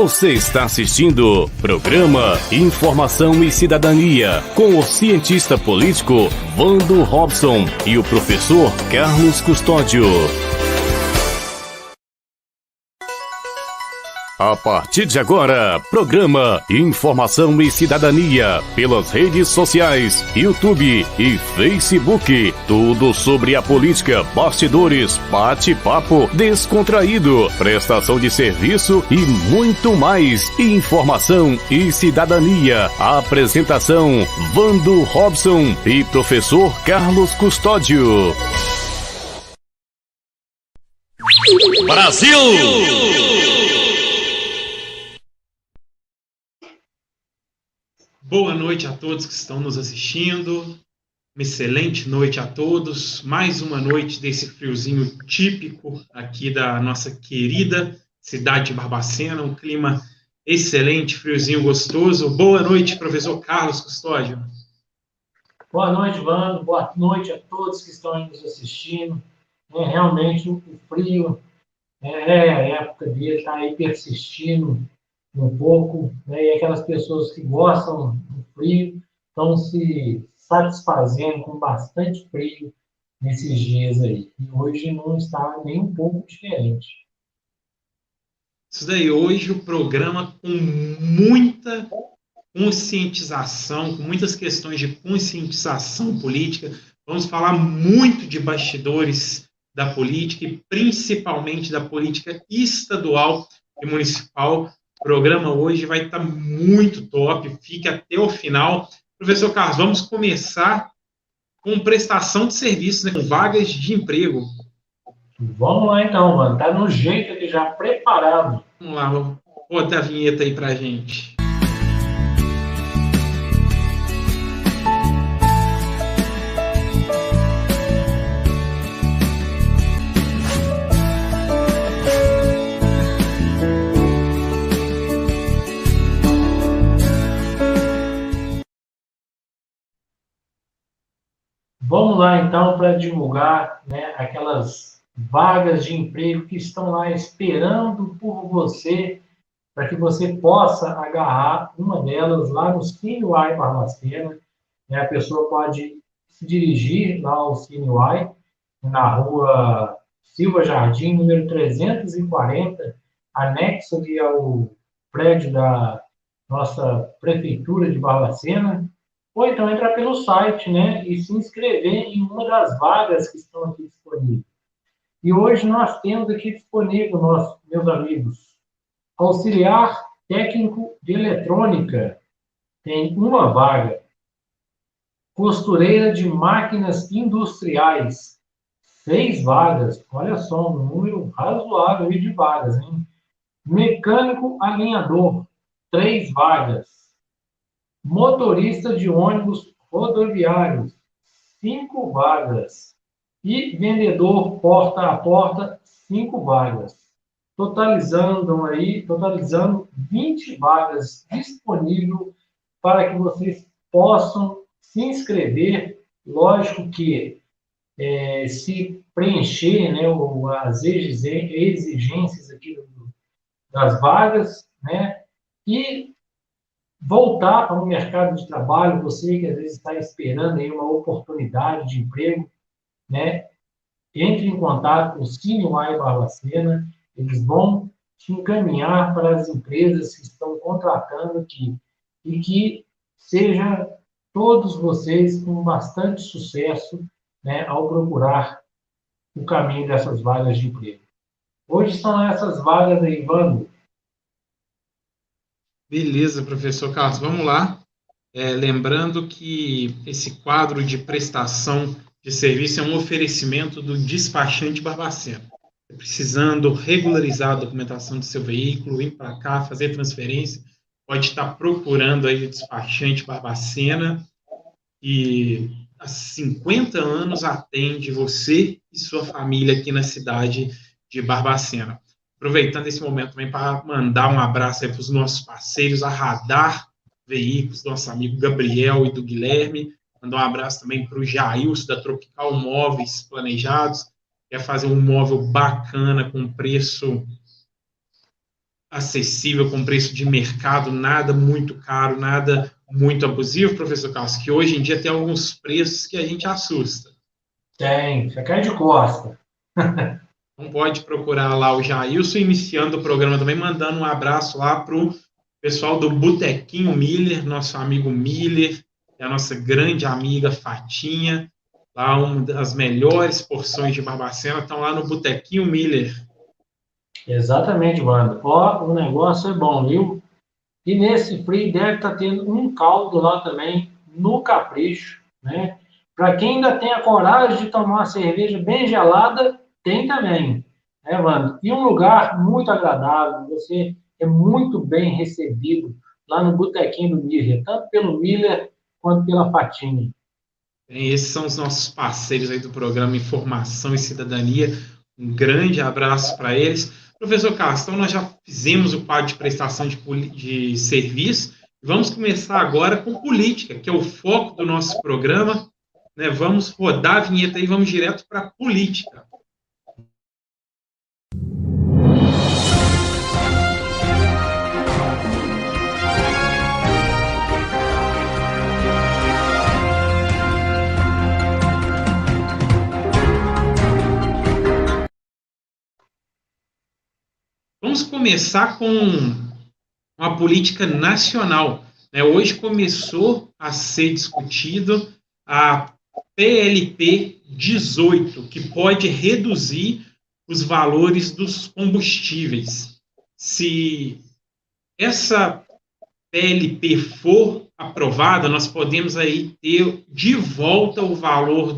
Você está assistindo programa Informação e Cidadania com o cientista político Vando Robson e o professor Carlos Custódio. A partir de agora, programa Informação e Cidadania pelas redes sociais, YouTube e Facebook. Tudo sobre a política, bastidores, bate-papo descontraído, prestação de serviço e muito mais. Informação e Cidadania. A apresentação, Vando Robson e professor Carlos Custódio. Brasil! Boa noite a todos que estão nos assistindo, uma excelente noite a todos, mais uma noite desse friozinho típico aqui da nossa querida cidade de Barbacena, um clima excelente, friozinho gostoso. Boa noite, professor Carlos Custódio. Boa noite, Vando, boa noite a todos que estão aí nos assistindo. Realmente o frio, a época dele está aí persistindo um pouco, né? E aquelas pessoas que gostam do frio estão se satisfazendo com bastante frio nesses dias aí. E hoje não está nem um pouco diferente. Isso daí, hoje o programa com muita conscientização, com muitas questões de conscientização política. Vamos falar muito de bastidores da política e principalmente da política estadual e municipal. O programa hoje vai estar muito top, fique até o final. Professor Carlos, vamos começar com prestação de serviços, né, com vagas de emprego. Vamos lá então, mano. Tá no jeito aqui já preparado. Vamos lá, vou botar a vinheta aí pra gente. Vamos lá, então, para divulgar, né, aquelas vagas de emprego que estão lá esperando por você, para que você possa agarrar uma delas lá no CineY Barbacena. Né? A pessoa pode se dirigir lá ao CineY, na rua Silva Jardim, número 340, anexo ali ao prédio da nossa Prefeitura de Barbacena. Ou então entrar pelo site, né, e se inscrever em uma das vagas que estão aqui disponíveis. E hoje nós temos aqui disponível, meus amigos, auxiliar técnico de eletrônica, tem uma vaga. Costureira de máquinas industriais, 6 vagas. Olha só, um número razoável de vagas, hein? Mecânico alinhador, 3 vagas. Motorista de ônibus rodoviários, 5 vagas. E vendedor porta a porta, 5 vagas. Totalizando 20 vagas disponíveis para que vocês possam se inscrever. Lógico que se preencher, né, as exigências aqui das vagas, né, e voltar para o mercado de trabalho, você que às vezes está esperando aí uma oportunidade de emprego, né? Entre em contato com o CineY Barbacena, eles vão te encaminhar para as empresas que estão contratando aqui e que seja todos vocês com bastante sucesso, né, ao procurar o caminho dessas vagas de emprego. Hoje são essas vagas aí, Vando. Beleza, professor Carlos, vamos lá. Lembrando que esse quadro de prestação de serviço é um oferecimento do despachante Barbacena. Precisando regularizar a documentação do seu veículo, vir para cá, fazer transferência, pode estar procurando aí o despachante Barbacena, e há 50 anos atende você e sua família aqui na cidade de Barbacena. Aproveitando esse momento também para mandar um abraço aí para os nossos parceiros, a Radar Veículos, do nosso amigo Gabriel e do Guilherme. Mandar um abraço também para o Jailson, da Tropical Móveis Planejados. Quer fazer um móvel bacana, com preço acessível, com preço de mercado, nada muito caro, nada muito abusivo, professor Carlos, que hoje em dia tem alguns preços que a gente assusta. Tem, você cai de costa. Então pode procurar lá o Jailson, iniciando o programa também, mandando um abraço lá para o pessoal do Botequinho Miller, nosso amigo Miller, e a nossa grande amiga Fatinha, lá uma das melhores porções de Barbacena, estão lá no Botequinho Miller. Exatamente, Wanda. Ó, o negócio é bom, viu? E nesse frio deve estar tendo um caldo lá também, no Capricho, né? Para quem ainda tem a coragem de tomar uma cerveja bem gelada, tem também, né, Wanda? E um lugar muito agradável, você é muito bem recebido lá no Botequinho do Miller, tanto pelo Miller quanto pela Fatinha. Esses são os nossos parceiros aí do programa Informação e Cidadania. Um grande abraço para eles. Professor Carlos, então nós já fizemos o quadro de prestação de serviço. Vamos começar agora com política, que é o foco do nosso programa. Né? Vamos rodar a vinheta e vamos direto para a política. Vamos começar com uma política nacional. Né? Hoje começou a ser discutido a PLP 18, que pode reduzir os valores dos combustíveis. Se essa PLP for aprovada, nós podemos aí ter de volta o valor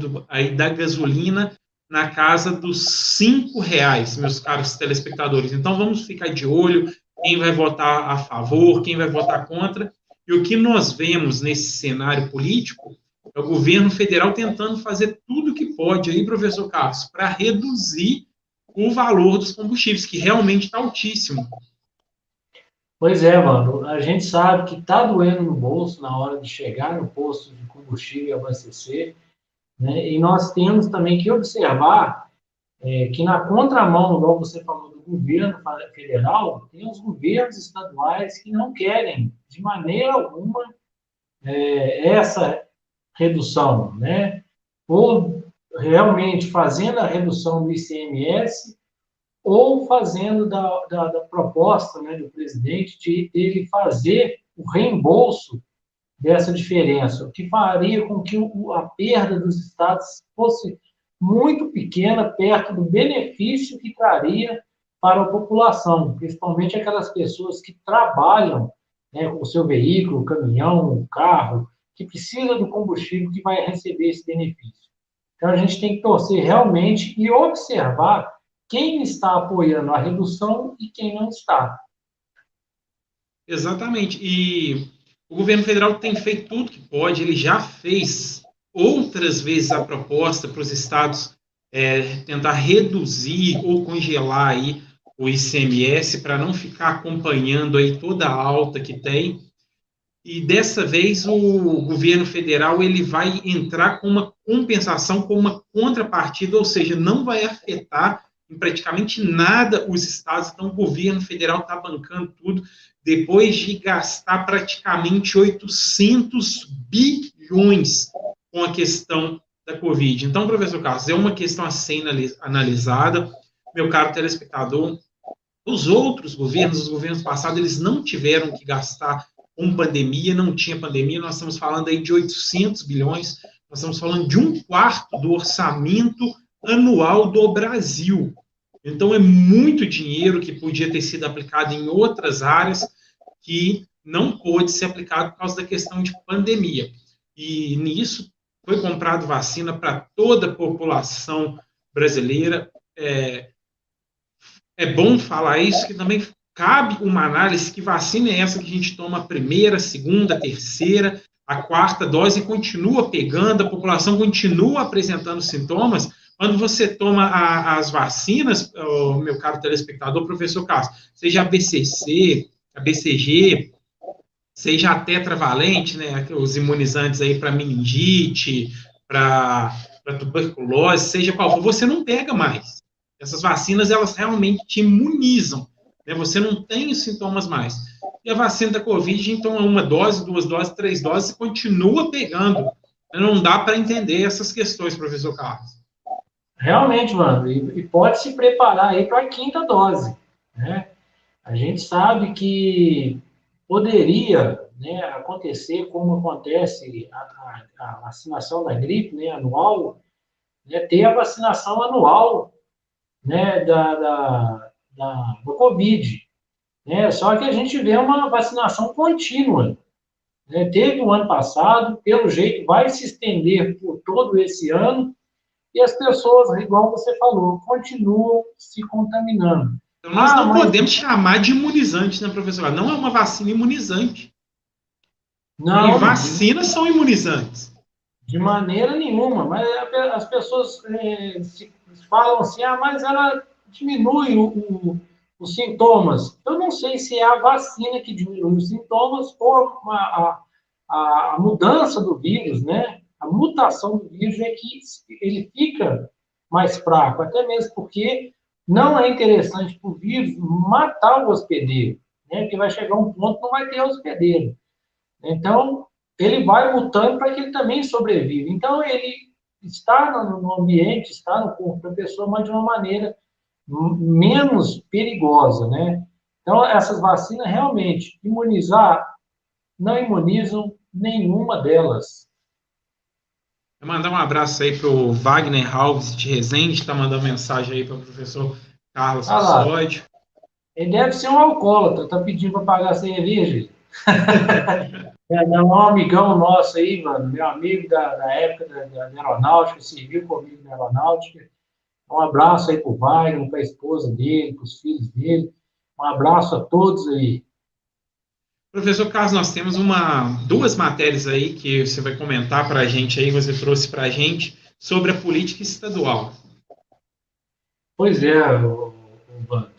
da gasolina na casa dos R$5, meus caros telespectadores. Então, vamos ficar de olho quem vai votar a favor, quem vai votar contra. E o que nós vemos nesse cenário político é o governo federal tentando fazer tudo o que pode aí, professor Carlos, para reduzir o valor dos combustíveis, que realmente está altíssimo. Pois é, mano, a gente sabe que está doendo no bolso na hora de chegar no posto de combustível e abastecer, né? E nós temos também que observar que na contramão, igual você falou, do governo federal, tem os governos estaduais que não querem, de maneira alguma, essa redução, né? Ou realmente fazendo a redução do ICMS, ou fazendo da proposta, né, do presidente de ele fazer o reembolso dessa diferença, o que faria com que a perda dos estados fosse muito pequena, perto do benefício que traria para a população, principalmente aquelas pessoas que trabalham, né, com o seu veículo, caminhão, carro, que precisa do combustível que vai receber esse benefício. Então, a gente tem que torcer realmente e observar quem está apoiando a redução e quem não está. Exatamente. E o governo federal tem feito tudo que pode, ele já fez outras vezes a proposta para os estados tentar reduzir ou congelar aí o ICMS para não ficar acompanhando aí toda a alta que tem. E dessa vez o governo federal ele vai entrar com uma compensação, com uma contrapartida, ou seja, não vai afetar em praticamente nada os estados. Então o governo federal está bancando tudo, depois de gastar praticamente 800 bilhões com a questão da Covid. Então, professor Carlos, é uma questão a ser analisada. Meu caro telespectador, os outros governos, os governos passados, eles não tiveram que gastar com pandemia, não tinha pandemia, nós estamos falando aí de 800 bilhões, nós estamos falando de 1/4 do orçamento anual do Brasil. Então, é muito dinheiro que podia ter sido aplicado em outras áreas que não pôde ser aplicado por causa da questão de pandemia. E nisso foi comprado vacina para toda a população brasileira. É bom falar isso, que também cabe uma análise, que vacina é essa que a gente toma a primeira, a segunda, a terceira, a quarta dose e continua pegando, a população continua apresentando sintomas. Quando você toma as vacinas, meu caro telespectador, professor Carlos, seja a BCC, a BCG, seja a tetravalente, né, os imunizantes aí para meningite, para tuberculose, seja qual for, você não pega mais. Essas vacinas, elas realmente te imunizam. né? Você não tem os sintomas mais. E a vacina da Covid, então, é uma dose, 2 doses, 3 doses, e continua pegando. Não dá para entender essas questões, professor Carlos. Realmente, mano, e pode se preparar aí para a quinta dose, né? A gente sabe que poderia, né, acontecer como acontece a vacinação da gripe, né, anual, né, ter a vacinação anual, né, do Covid, né? Só que a gente vê uma vacinação contínua, né? Teve o ano passado, pelo jeito vai se estender por todo esse ano, e as pessoas, igual você falou, continuam se contaminando. Então, nós não podemos chamar de imunizante, né, professor? Não é uma vacina imunizante. Nem não, vacinas são imunizantes. de maneira nenhuma, mas as pessoas falam assim, mas ela diminui os sintomas. Eu não sei se é a vacina que diminui os sintomas ou a mudança do vírus, né? A mutação do vírus é que ele fica mais fraco, até mesmo porque não é interessante para o vírus matar o hospedeiro, né? Porque vai chegar um ponto que não vai ter hospedeiro. Então, ele vai mutando para que ele também sobreviva. Então, ele está no ambiente, está no corpo da pessoa, mas de uma maneira menos perigosa, né? Então, essas vacinas realmente, imunizar, não imunizam nenhuma delas. Vou mandar um abraço aí para o Wagner Alves de Resende, está mandando mensagem aí para o professor Carlos Custódio. Ele deve ser um alcoólatra, está pedindo para pagar a cerveja. É um amigão nosso aí, mano, meu amigo da época da aeronáutica, serviu comigo na aeronáutica. Um abraço aí pro Wagner, para a esposa dele, para os filhos dele. Um abraço a todos aí. Professor Carlos, nós temos duas matérias aí que você vai comentar para a gente aí, você trouxe para a gente, sobre a política estadual. Pois é, o Bando.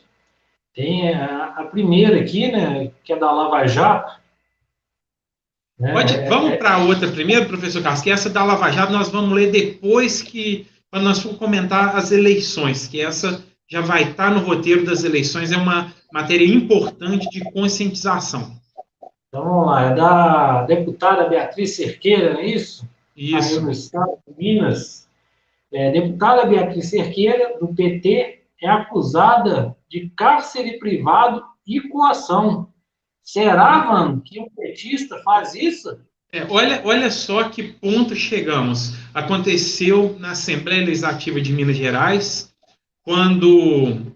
Tem a primeira aqui, né, que é da Lava Jato. Né, vamos para a outra primeiro, professor Carlos, que essa da Lava Jato nós vamos ler depois quando nós for comentar as eleições, que essa já vai estar no roteiro das eleições, é uma matéria importante de conscientização. Então, vamos lá, é da deputada Beatriz Cerqueira, não é isso? Isso. Aí no estado de Minas. Deputada Beatriz Cerqueira, do PT, é acusada de cárcere privado e coação. Será, mano, que um petista faz isso? Olha só que ponto chegamos. Aconteceu na Assembleia Legislativa de Minas Gerais, quando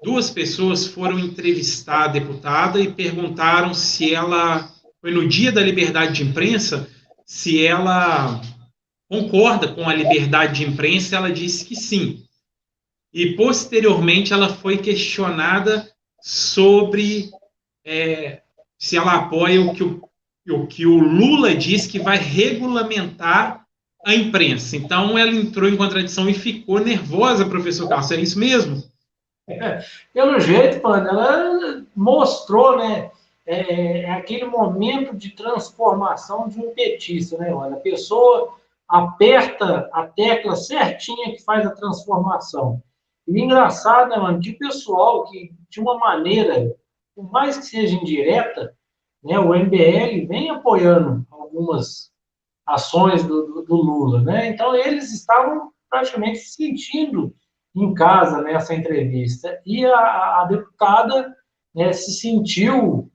duas pessoas foram entrevistar a deputada e perguntaram se ela, foi no dia da liberdade de imprensa, se ela concorda com a liberdade de imprensa. Ela disse que sim. E, posteriormente, ela foi questionada sobre se ela apoia o que o Lula diz que vai regulamentar a imprensa. Então, ela entrou em contradição e ficou nervosa, professor Carlos. É isso mesmo? Pelo jeito, mano, ela mostrou, né, aquele momento de transformação de um petista, né, mano? A pessoa aperta a tecla certinha que faz a transformação. E engraçado, né, mano, que o pessoal que, de uma maneira, por mais que seja indireta, né, o MBL vem apoiando algumas ações do Lula, né? Então, eles estavam praticamente se sentindo em casa nessa entrevista. E a deputada, né, se sentiu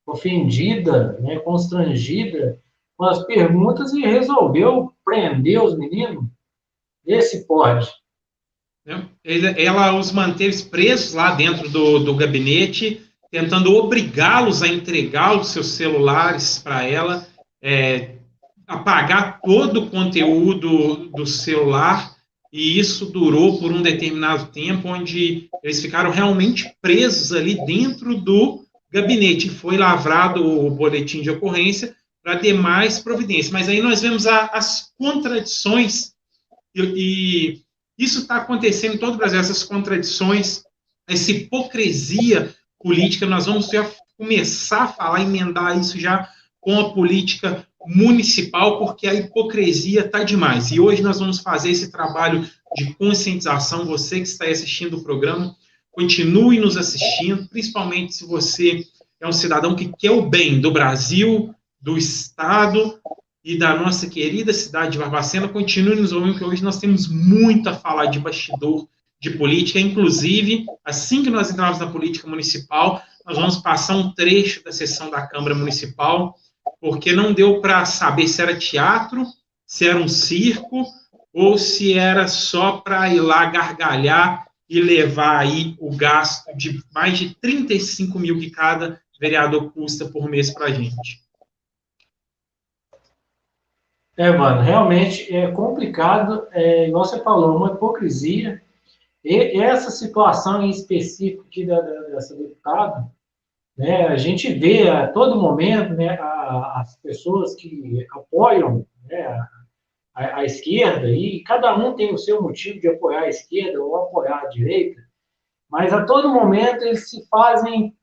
ofendida, né, constrangida com as perguntas e resolveu prender os meninos. Esse pode. Ela os manteve presos lá dentro do gabinete, tentando obrigá-los a entregar os seus celulares para ela, apagar todo o conteúdo do celular, e isso durou por um determinado tempo, onde eles ficaram realmente presos ali dentro do gabinete. Foi lavrado o boletim de ocorrência para ter mais providência. Mas aí nós vemos as contradições, e isso está acontecendo em todo o Brasil, essas contradições, essa hipocrisia política. Nós vamos já começar a falar, emendar isso já com a política municipal, porque a hipocrisia está demais. E hoje nós vamos fazer esse trabalho de conscientização. Você que está assistindo o programa, continue nos assistindo, principalmente se você é um cidadão que quer o bem do Brasil, do Estado e da nossa querida cidade de Barbacena. Continue nos ouvindo, que hoje nós temos muito a falar de bastidor de política. Inclusive, assim que nós entrarmos na política municipal, nós vamos passar um trecho da sessão da Câmara Municipal, porque não deu para saber se era teatro, se era um circo, ou se era só para ir lá gargalhar e levar aí o gasto de mais de 35 mil que cada vereador custa por mês para a gente. Mano, realmente é complicado, igual você falou, uma hipocrisia. E essa situação em específico aqui dessa deputada, né, a gente vê a todo momento, né, as pessoas que apoiam, né, a esquerda, e cada um tem o seu motivo de apoiar a esquerda ou apoiar a direita, mas a todo momento eles se fazem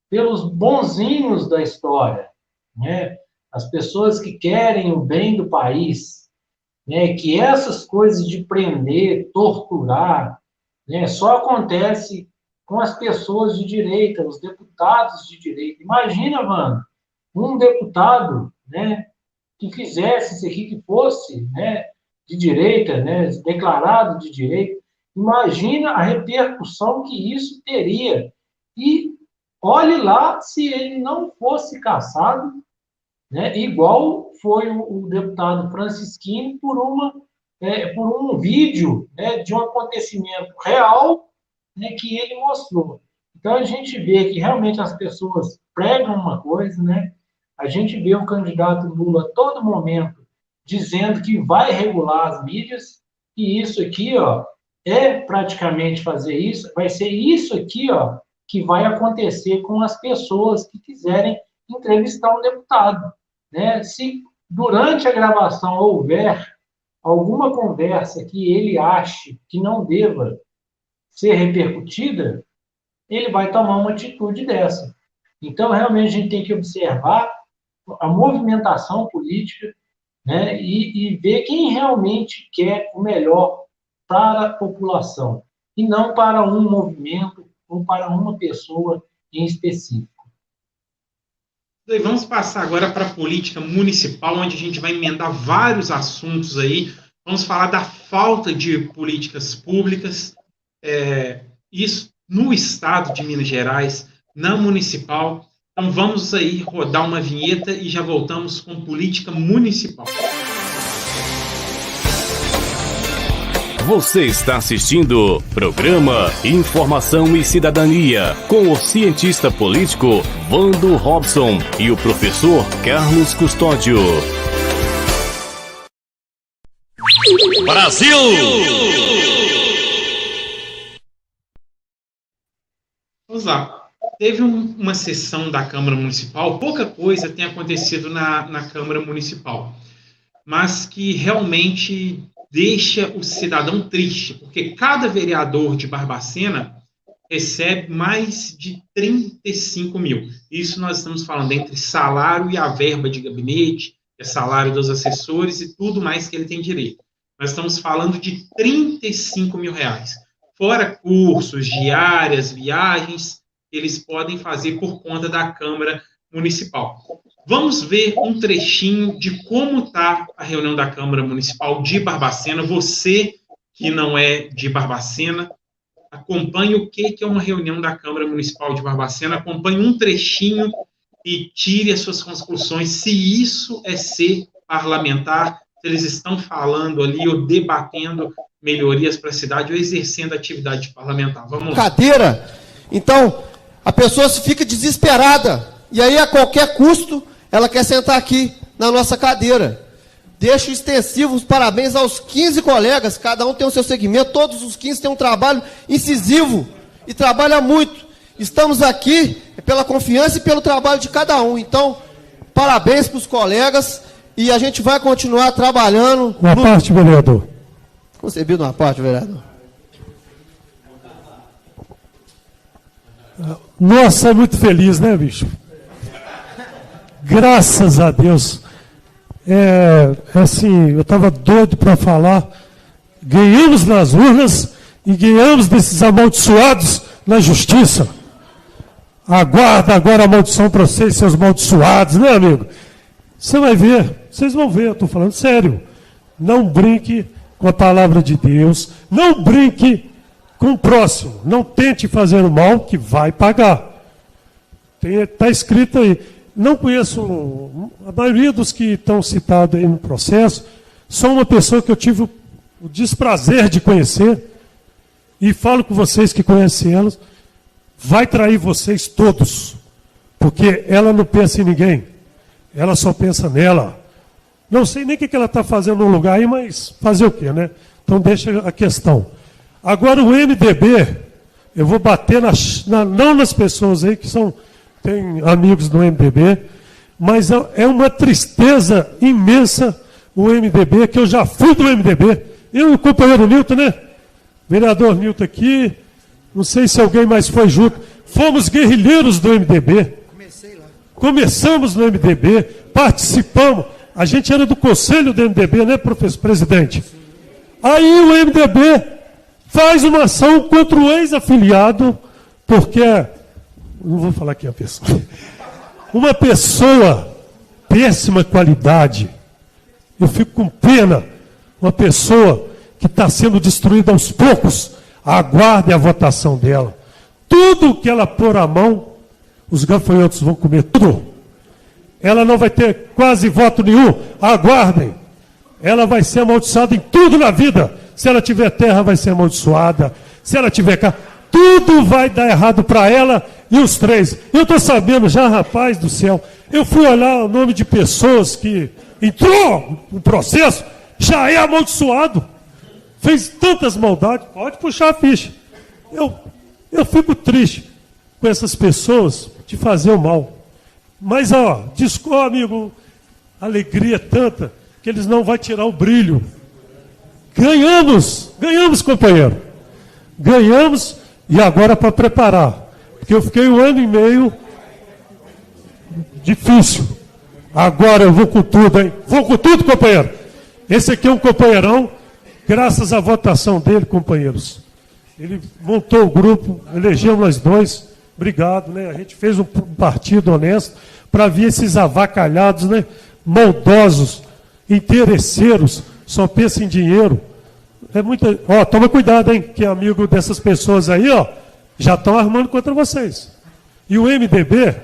pelos bonzinhos da história, né? As pessoas que querem o bem do país, né? Que essas coisas de prender, torturar, né, só acontece com as pessoas de direita, os deputados de direita. Imagina, mano, um deputado, né, que fizesse isso aqui, que fosse, né, de direita, né, declarado de direita. Imagina a repercussão que isso teria. E olhe lá se ele não fosse cassado, né, igual foi o deputado Francisquini por um vídeo, né, de um acontecimento real, né, que ele mostrou. Então, a gente vê que realmente as pessoas pregam uma coisa, né? A gente vê o candidato Lula a todo momento dizendo que vai regular as mídias, e isso aqui, ó, é praticamente fazer isso, vai ser isso aqui, ó, que vai acontecer com as pessoas que quiserem entrevistar um deputado, né? Se durante a gravação houver alguma conversa que ele ache que não deva ser repercutida, ele vai tomar uma atitude dessa. Então, realmente, a gente tem que observar a movimentação política, né, e ver quem realmente quer o melhor para a população, e não para um movimento ou para uma pessoa em específico. E vamos passar agora para a política municipal, onde a gente vai emendar vários assuntos aí. Vamos falar da falta de políticas públicas, isso no estado de Minas Gerais, na municipal. Então vamos aí rodar uma vinheta e já voltamos com política municipal. Você está assistindo programa Informação e Cidadania com o cientista político Vando Robson e o professor Carlos Custódio. Brasil! Vamos lá. Teve uma sessão da Câmara Municipal, pouca coisa tem acontecido na Câmara Municipal, mas que realmente deixa o cidadão triste, porque cada vereador de Barbacena recebe mais de 35 mil. Isso nós estamos falando entre salário e a verba de gabinete, salário dos assessores e tudo mais que ele tem direito. Nós estamos falando de 35 mil reais. Fora cursos, diárias, viagens, eles podem fazer por conta da Câmara Municipal. Vamos ver um trechinho de como está a reunião da Câmara Municipal de Barbacena. Você que não é de Barbacena, acompanhe o que é uma reunião da Câmara Municipal de Barbacena, acompanhe um trechinho e tire as suas conclusões se isso é ser parlamentar, se eles estão falando ali ou debatendo melhorias para a cidade ou exercendo atividade parlamentar. Vamos lá. Cadeira. Então, a pessoa fica desesperada. E aí, a qualquer custo, ela quer sentar aqui na nossa cadeira. Deixo extensivos parabéns aos 15 colegas, cada um tem o seu segmento, todos os 15 têm um trabalho incisivo e trabalha muito. Estamos aqui pela confiança e pelo trabalho de cada um. Então, parabéns para os colegas e a gente vai continuar trabalhando. Uma parte, vereador. Concebido uma parte, vereador. Nossa, é muito feliz, né, bicho? Graças a Deus. Assim, eu estava doido para falar. Ganhamos nas urnas e ganhamos desses amaldiçoados na justiça. Aguarda agora a maldição para vocês, seus amaldiçoados, né, amigo? Você vai ver, vocês vão ver, eu estou falando sério. Não brinque com a palavra de Deus, não brinque com o próximo, não tente fazer o mal que vai pagar. Está escrito aí. Não conheço, a maioria dos que estão citados aí no processo, só uma pessoa que eu tive o desprazer de conhecer, e falo com vocês que conhecem elas, vai trair vocês todos, porque ela não pensa em ninguém, ela só pensa nela. Não sei nem o que ela está fazendo no lugar aí, mas fazer o quê, né? Então deixa a questão. Agora o MDB, eu vou bater não nas pessoas aí que tem amigos do MDB, mas é uma tristeza imensa o MDB, que eu já fui do MDB, eu e o companheiro Nilton, né? Vereador Nilton aqui, não sei se alguém mais foi junto, fomos guerrilheiros do MDB, começamos no MDB, participamos, a gente era do conselho do MDB, né, professor presidente? Aí o MDB faz uma ação contra o ex-afiliado, porque, não vou falar quem é a pessoa, uma pessoa, péssima qualidade, eu fico com pena, uma pessoa que está sendo destruída aos poucos, aguarde a votação dela. Tudo que ela pôr a mão, os gafanhotos vão comer tudo. Ela não vai ter quase voto nenhum, aguardem. Ela vai ser amaldiçoada em tudo na vida. Se ela tiver terra, vai ser amaldiçoada. Se ela tiver carro, tudo vai dar errado para ela e os três. Eu estou sabendo já, rapaz do céu, eu fui olhar o nome de pessoas que entrou no processo, já é amaldiçoado. Fez tantas maldades, pode puxar a ficha. Eu fico triste com essas pessoas de fazer o mal. Mas, amigo, alegria tanta que eles não vão tirar o brilho. Ganhamos, companheiro. Ganhamos e agora para preparar. Porque eu fiquei 1 ano e meio difícil. Agora eu vou com tudo, hein? Vou com tudo, companheiro. Esse aqui é um companheirão, graças à votação dele, companheiros. Ele montou o grupo, elegemos nós dois. Obrigado, né? A gente fez um partido honesto para ver esses avacalhados, né? Maldosos, interesseiros, só pensam em dinheiro. É muita. Toma cuidado, hein? Que amigo dessas pessoas aí, já estão armando contra vocês. E o MDB,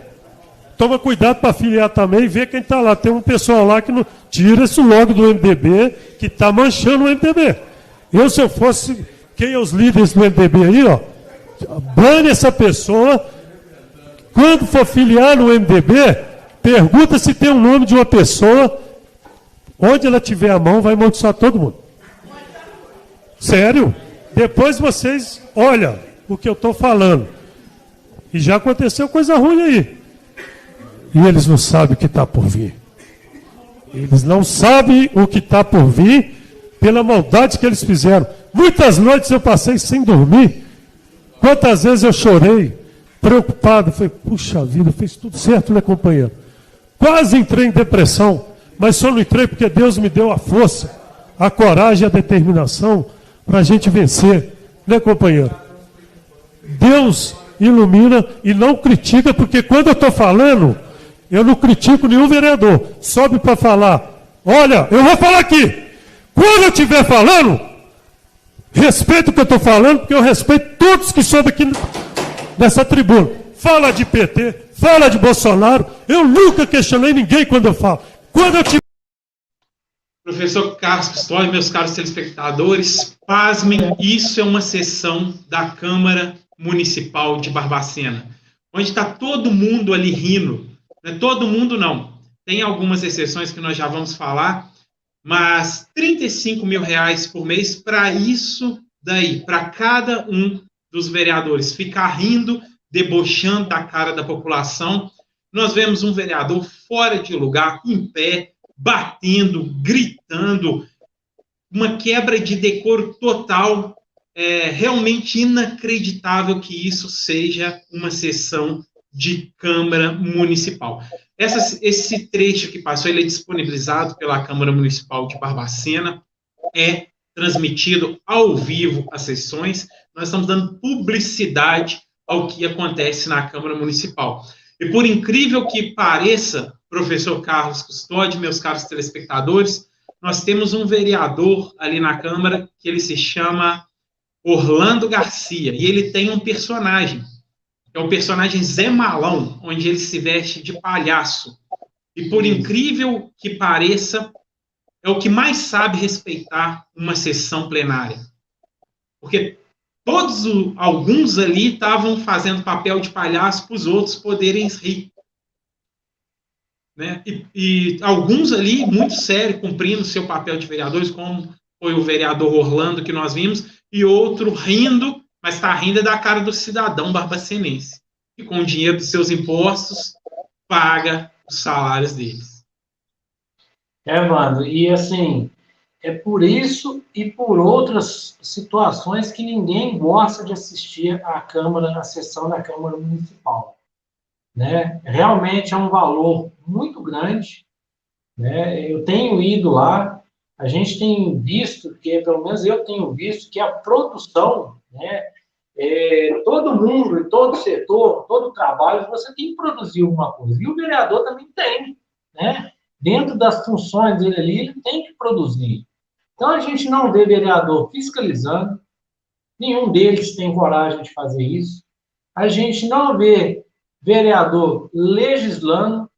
toma cuidado para afiliar também e ver quem está lá. Tem um pessoal lá que não tira esse logo do MDB, que está manchando o MDB. Se eu fosse quem é os líderes do MDB aí, bane essa pessoa. Quando for filiar no MDB, pergunta se tem o nome de uma pessoa. Onde ela tiver a mão, vai amaldiçoar todo mundo. Sério? Depois vocês olham o que eu estou falando. E já aconteceu coisa ruim aí. E eles não sabem o que está por vir. Eles não sabem o que está por vir pela maldade que eles fizeram. Muitas noites eu passei sem dormir. Quantas vezes eu chorei, preocupado. Falei, puxa vida, fez tudo certo, né, companheiro? Quase entrei em depressão, mas só não entrei porque Deus me deu a força, a coragem e a determinação para a gente vencer, né, companheiro? Deus ilumina e não critica, porque quando eu estou falando, eu não critico nenhum vereador. Sobe para falar. Olha, eu vou falar aqui. Quando eu estiver falando, respeito o que eu estou falando, porque eu respeito todos que sobem aqui nessa tribuna. Fala de PT, fala de Bolsonaro. Eu nunca questionei ninguém quando eu falo. Quando eu tiver... Professor Carlos Pistoli, meus caros telespectadores, pasmem, isso é uma sessão da Câmara Municipal de Barbacena, onde está todo mundo ali rindo. Não é todo mundo, não. Tem algumas exceções que nós já vamos falar, mas R$35 mil por mês para isso daí, para cada um dos vereadores ficar rindo, debochando da cara da população. Nós vemos um vereador fora de lugar, em pé, batendo, gritando, uma quebra de decoro total. É realmente inacreditável que isso seja uma sessão de Câmara Municipal. Esse trecho que passou, ele é disponibilizado pela Câmara Municipal de Barbacena, é transmitido ao vivo as sessões, nós estamos dando publicidade ao que acontece na Câmara Municipal. E por incrível que pareça, professor Carlos Custódio, meus caros telespectadores, nós temos um vereador ali na Câmara que ele se chama Orlando Garcia, e ele tem um personagem, que é o personagem Zé Malão, onde ele se veste de palhaço. E por incrível que pareça, é o que mais sabe respeitar uma sessão plenária. Porque alguns ali estavam fazendo papel de palhaço para os outros poderem rir. Né? E alguns ali, muito sério, cumprindo seu papel de vereadores, como foi o vereador Orlando que nós vimos, e outro rindo, mas está rindo da cara do cidadão barbacenense, que com o dinheiro dos seus impostos paga os salários deles. Mano, e assim, é por isso e por outras situações que ninguém gosta de assistir à sessão da Câmara Municipal. Né? Realmente é um valor muito grande, né? Eu tenho ido lá, a gente tem visto, pelo menos eu tenho visto, que a produção, né, todo mundo, em todo setor, todo trabalho, você tem que produzir alguma coisa. E o vereador também tem, né? Dentro das funções dele ali, ele tem que produzir. Então, a gente não vê vereador fiscalizando, nenhum deles tem coragem de fazer isso. A gente não vê vereador legislando.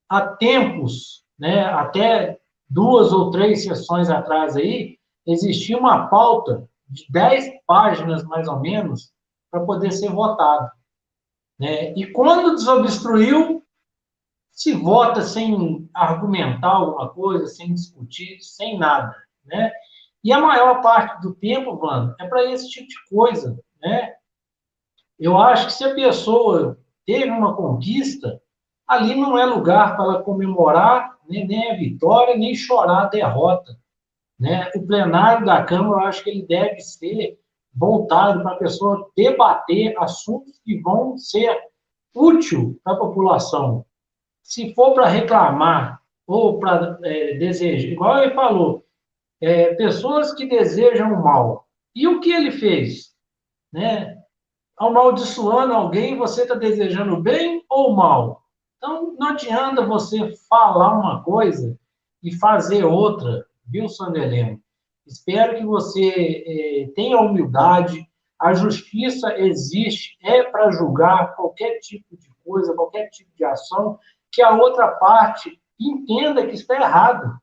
Há tempos, né, até 2 ou 3 sessões atrás aí, existia uma pauta de 10 páginas, mais ou menos, para poder ser votado. Né? E quando desobstruiu, se vota sem argumentar alguma coisa, sem discutir, sem nada. Né? E a maior parte do tempo, Wanda, é para esse tipo de coisa. Né? Eu acho que se a pessoa teve uma conquista, ali não é lugar para ela comemorar nem a vitória, nem chorar a derrota. Né? O plenário da Câmara, eu acho que ele deve ser voltado para a pessoa debater assuntos que vão ser úteis para a população. Se for para reclamar ou para desejar, igual ele falou, pessoas que desejam o mal. E o que ele fez? Né? Amaldiçoando alguém, você está desejando bem ou mal? Então, não adianta você falar uma coisa e fazer outra, viu, Sandeleno? Espero que você tenha humildade. A justiça existe, para julgar qualquer tipo de coisa, qualquer tipo de ação, que a outra parte entenda que está errado.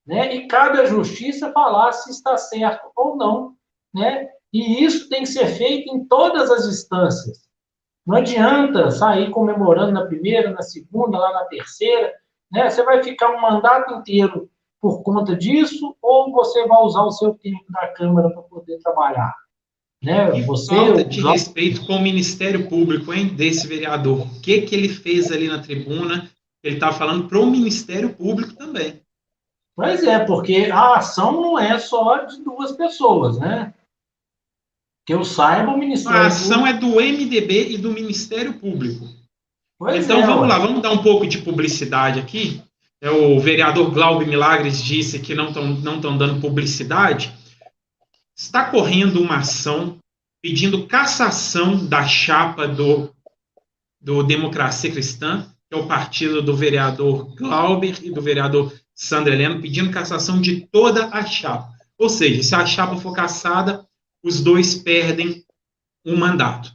Né? E cabe à justiça falar se está certo ou não. Né? E isso tem que ser feito em todas as instâncias. Não adianta sair comemorando na primeira, na segunda, lá na terceira. Né? Você vai ficar um mandato inteiro por conta disso, ou você vai usar o seu tempo da Câmara para poder trabalhar? Né? Falta de respeito com o Ministério Público, hein, desse vereador. O que ele fez ali na tribuna? Ele está falando para o Ministério Público também. Pois é, porque a ação não é só de 2 pessoas, né? Que eu saiba, o Ministério A ação é do MDB e do Ministério Público. Pois então, vamos lá, vamos dar um pouco de publicidade aqui. O vereador Glauber Milagres disse que não estão dando publicidade. Está correndo uma ação pedindo cassação da chapa do Democracia Cristã, que é o partido do vereador Glauber e do vereador Sandro Heleno, pedindo cassação de toda a chapa. Ou seja, se a chapa for cassada, os 2 perdem o mandato.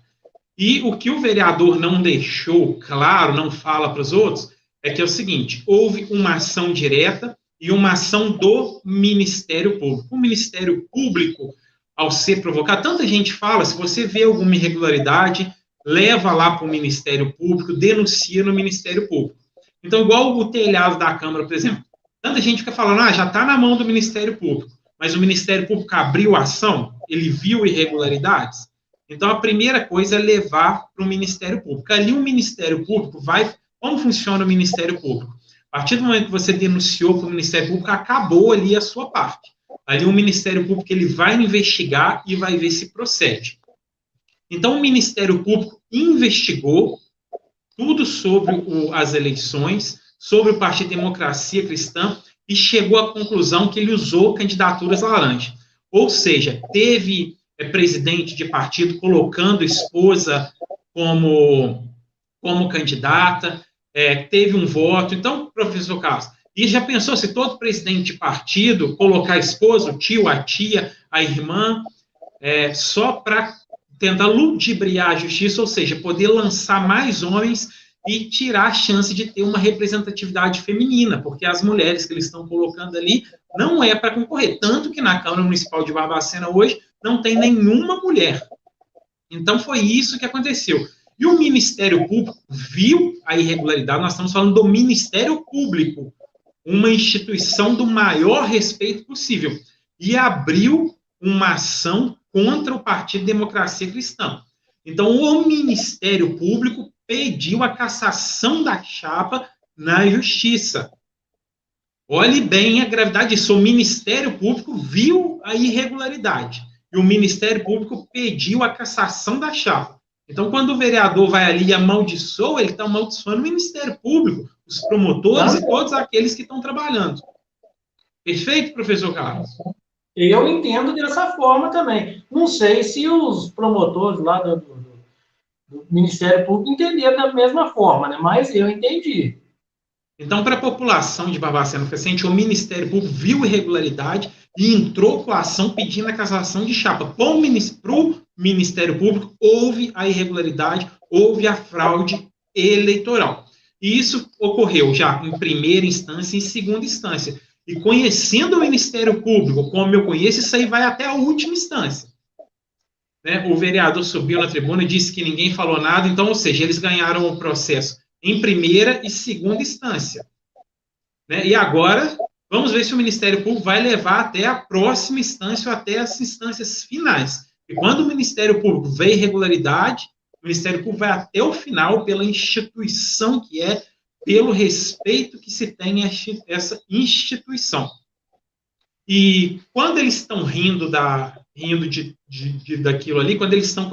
E o que o vereador não deixou claro, não fala para os outros, é que é o seguinte: houve uma ação direta e uma ação do Ministério Público. O Ministério Público, ao ser provocado, tanta gente fala, se você vê alguma irregularidade, leva lá para o Ministério Público, denuncia no Ministério Público. Então, igual o telhado da Câmara, por exemplo, tanta gente fica falando, já está na mão do Ministério Público, mas o Ministério Público abriu a ação, ele viu irregularidades. Então, a primeira coisa é levar para o Ministério Público. Ali o Ministério Público vai... Como funciona o Ministério Público? A partir do momento que você denunciou para o Ministério Público, acabou ali a sua parte. Ali o Ministério Público ele vai investigar e vai ver se procede. Então, o Ministério Público investigou tudo sobre as eleições, sobre o Partido Democracia Cristã, e chegou à conclusão que ele usou candidaturas laranja. Ou seja, teve presidente de partido colocando esposa como candidata, teve um voto. Então, professor Carlos, e já pensou se todo presidente de partido colocar a esposa, o tio, a tia, a irmã, só para tentar ludibriar a justiça, ou seja, poder lançar mais homens e tirar a chance de ter uma representatividade feminina, porque as mulheres que eles estão colocando ali não é para concorrer. Tanto que na Câmara Municipal de Barbacena hoje não tem nenhuma mulher. Então foi isso que aconteceu. E o Ministério Público viu a irregularidade, nós estamos falando do Ministério Público, uma instituição do maior respeito possível, e abriu uma ação contra o Partido Democracia Cristã. Então, o Ministério Público pediu a cassação da chapa na Justiça. Olhe bem a gravidade disso. O Ministério Público viu a irregularidade e o Ministério Público pediu a cassação da chapa. Então, quando o vereador vai ali e amaldiçoa, ele está amaldiçoando o Ministério Público, os promotores e todos aqueles que estão trabalhando. Perfeito, professor Carlos? Eu entendo dessa forma também. Não sei se os promotores lá do Ministério Público entenderam da mesma forma, né? Mas eu entendi. Então, para a população de Barbacena Crescente, o Ministério Público viu irregularidade e entrou com a ação pedindo a cassação de chapa. Para o Ministério Público, houve a irregularidade, houve a fraude eleitoral. E isso ocorreu já em primeira instância e em segunda instância. E conhecendo o Ministério Público, como eu conheço, isso aí vai até a última instância. Né? O vereador subiu na tribuna e disse que ninguém falou nada, então, ou seja, eles ganharam o processo em primeira e segunda instância. Né? E agora, vamos ver se o Ministério Público vai levar até a próxima instância ou até as instâncias finais. E quando o Ministério Público vê irregularidade, o Ministério Público vai até o final pela instituição que é, pelo respeito que se tem a essa instituição. E quando eles estão rindo daquilo ali, quando eles estão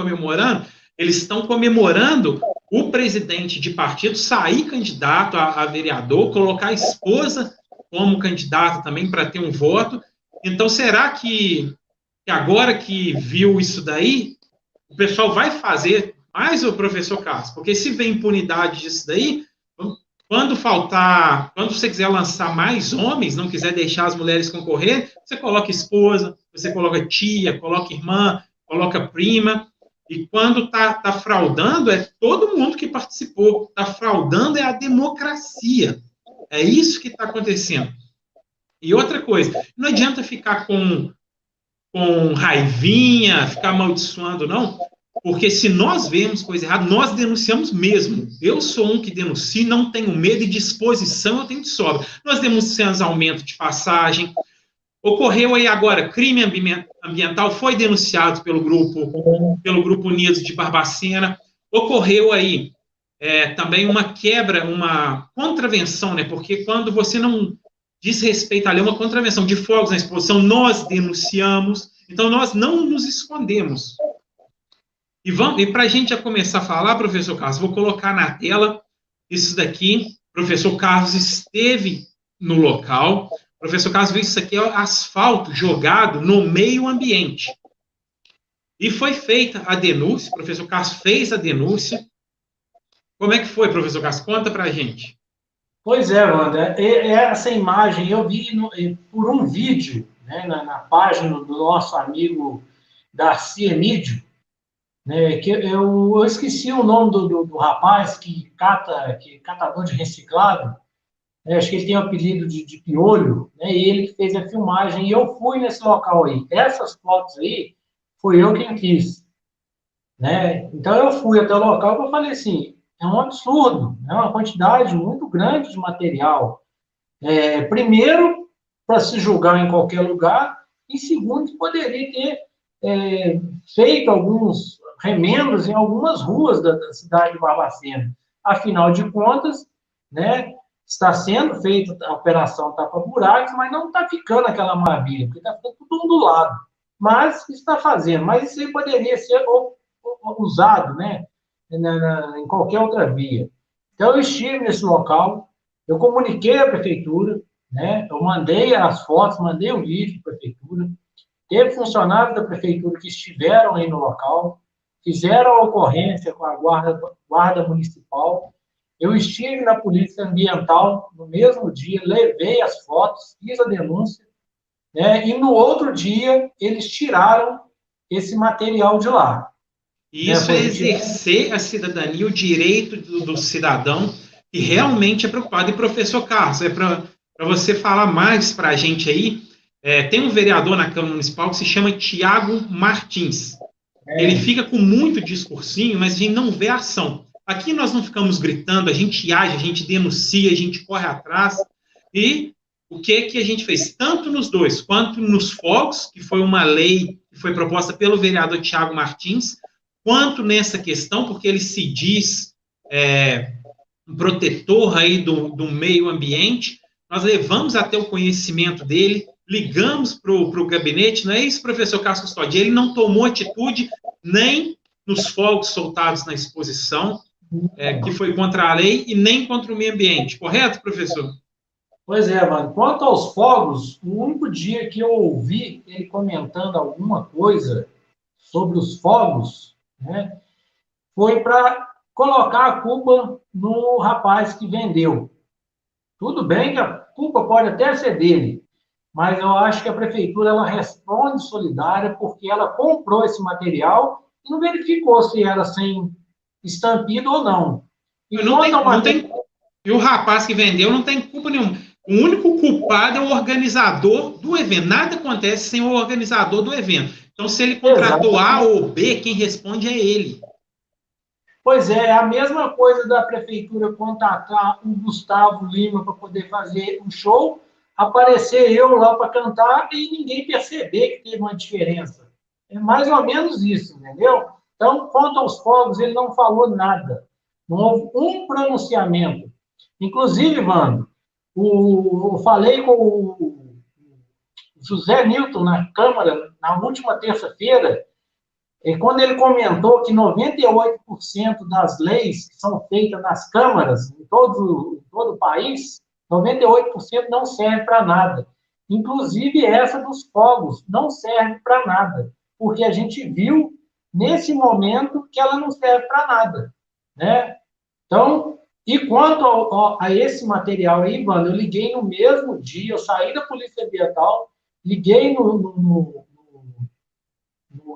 comemorando o presidente de partido sair candidato a vereador, colocar a esposa como candidata também para ter um voto. Então, será que agora que viu isso daí, o pessoal vai fazer mais, o professor Carlos? Porque se vê impunidade disso daí, quando você quiser lançar mais homens, não quiser deixar as mulheres concorrer, você coloca esposa, você coloca tia, coloca irmã, coloca prima. E quando está fraudando, é todo mundo que participou. Está fraudando é a democracia. É isso que está acontecendo. E outra coisa, não adianta ficar com raivinha, ficar amaldiçoando, não. Porque se nós vemos coisa errada, nós denunciamos mesmo. Eu sou um que denuncio, não tenho medo e disposição eu tenho de sobra. Nós denunciamos aumento de passagem. Ocorreu aí agora, crime ambiental, foi denunciado pelo Grupo Unidos de Barbacena. Ocorreu aí também uma quebra, uma contravenção, né? Porque quando você não diz respeito à lei, uma contravenção de fogos na exposição, nós denunciamos. Então, nós não nos escondemos. E para a gente já começar a falar, professor Carlos, vou colocar na tela isso daqui. O professor Carlos esteve no local. O professor Carlos viu isso aqui, é asfalto jogado no meio ambiente. E foi feita a denúncia, o professor Carlos fez a denúncia. Como é que foi, professor Carlos? Conta para a gente. Pois é, Wanda, essa imagem eu vi por um vídeo, né, na página do nosso amigo Darcy Emídio, né, que eu esqueci o nome do rapaz que é catador de reciclado, né, acho que ele tem o apelido de Piolho, né, e ele que fez a filmagem, e eu fui nesse local aí. Essas fotos aí, foi eu quem fiz. Né? Então, eu fui até o local e eu falei assim, é um absurdo, é uma quantidade muito grande de material. Primeiro, para se julgar em qualquer lugar, e segundo, poderia ter feito alguns remendos em algumas ruas da cidade de Barbacena. Afinal de contas, né, está sendo feita a operação tapa-buracos, mas não está ficando aquela maravilha, porque está ficando tudo ondulado. Mas está fazendo. Mas isso aí poderia ser usado, né, em qualquer outra via. Então, eu estive nesse local, eu comuniquei à prefeitura, né, eu mandei as fotos, mandei o vídeo para a prefeitura, Teve funcionários da prefeitura que estiveram aí no local, fizeram a ocorrência com a guarda municipal. Eu estive na Polícia Ambiental no mesmo dia, levei as fotos, fiz a denúncia, né, e no outro dia eles tiraram esse material de lá. Isso é exercer a cidadania, o direito do cidadão que realmente é preocupado. E, professor Carlos, para você falar mais para a gente aí, tem um vereador na Câmara Municipal que se chama Tiago Martins. Ele fica com muito discursinho, mas a gente não vê ação. Aqui nós não ficamos gritando, a gente age, a gente denuncia, a gente corre atrás. E o que a gente fez? Tanto nos dois, quanto nos fogos, que foi uma lei que foi proposta pelo vereador Tiago Martins, quanto nessa questão, porque ele se diz um protetor aí do meio ambiente, nós levamos até o conhecimento dele, ligamos para o gabinete, não é isso, professor Carlos Custódio? Ele não tomou atitude nem nos fogos soltados na exposição, que foi contra a lei, e nem contra o meio ambiente, correto, professor? Pois é, mano. Quanto aos fogos, o único dia que eu ouvi ele comentando alguma coisa sobre os fogos, né, foi para colocar a culpa no rapaz que vendeu. Tudo bem que a culpa pode até ser dele, mas eu acho que a prefeitura ela responde solidária porque ela comprou esse material e não verificou se era sem estampido ou não. E o rapaz que vendeu não tem culpa nenhuma. O único culpado é o organizador do evento. Nada acontece sem o organizador do evento. Então, se ele contratou A ou B, quem responde é ele. Pois é a mesma coisa da prefeitura contratar o Gustavo Lima para poder fazer um show, aparecer eu lá para cantar e ninguém perceber que teve uma diferença. É mais ou menos isso, entendeu? Então, quanto aos fogos, ele não falou nada. Não houve um pronunciamento. Inclusive, mano, eu falei com o José Nilton na Câmara, na última terça-feira, quando ele comentou que 98% das leis que são feitas nas câmaras, em todo o país, 98% não serve para nada. Inclusive essa dos fogos não serve para nada, porque a gente viu nesse momento que ela não serve para nada, né? Então, e quanto a esse material aí, mano, eu liguei no mesmo dia, eu saí da Polícia Ambiental, liguei no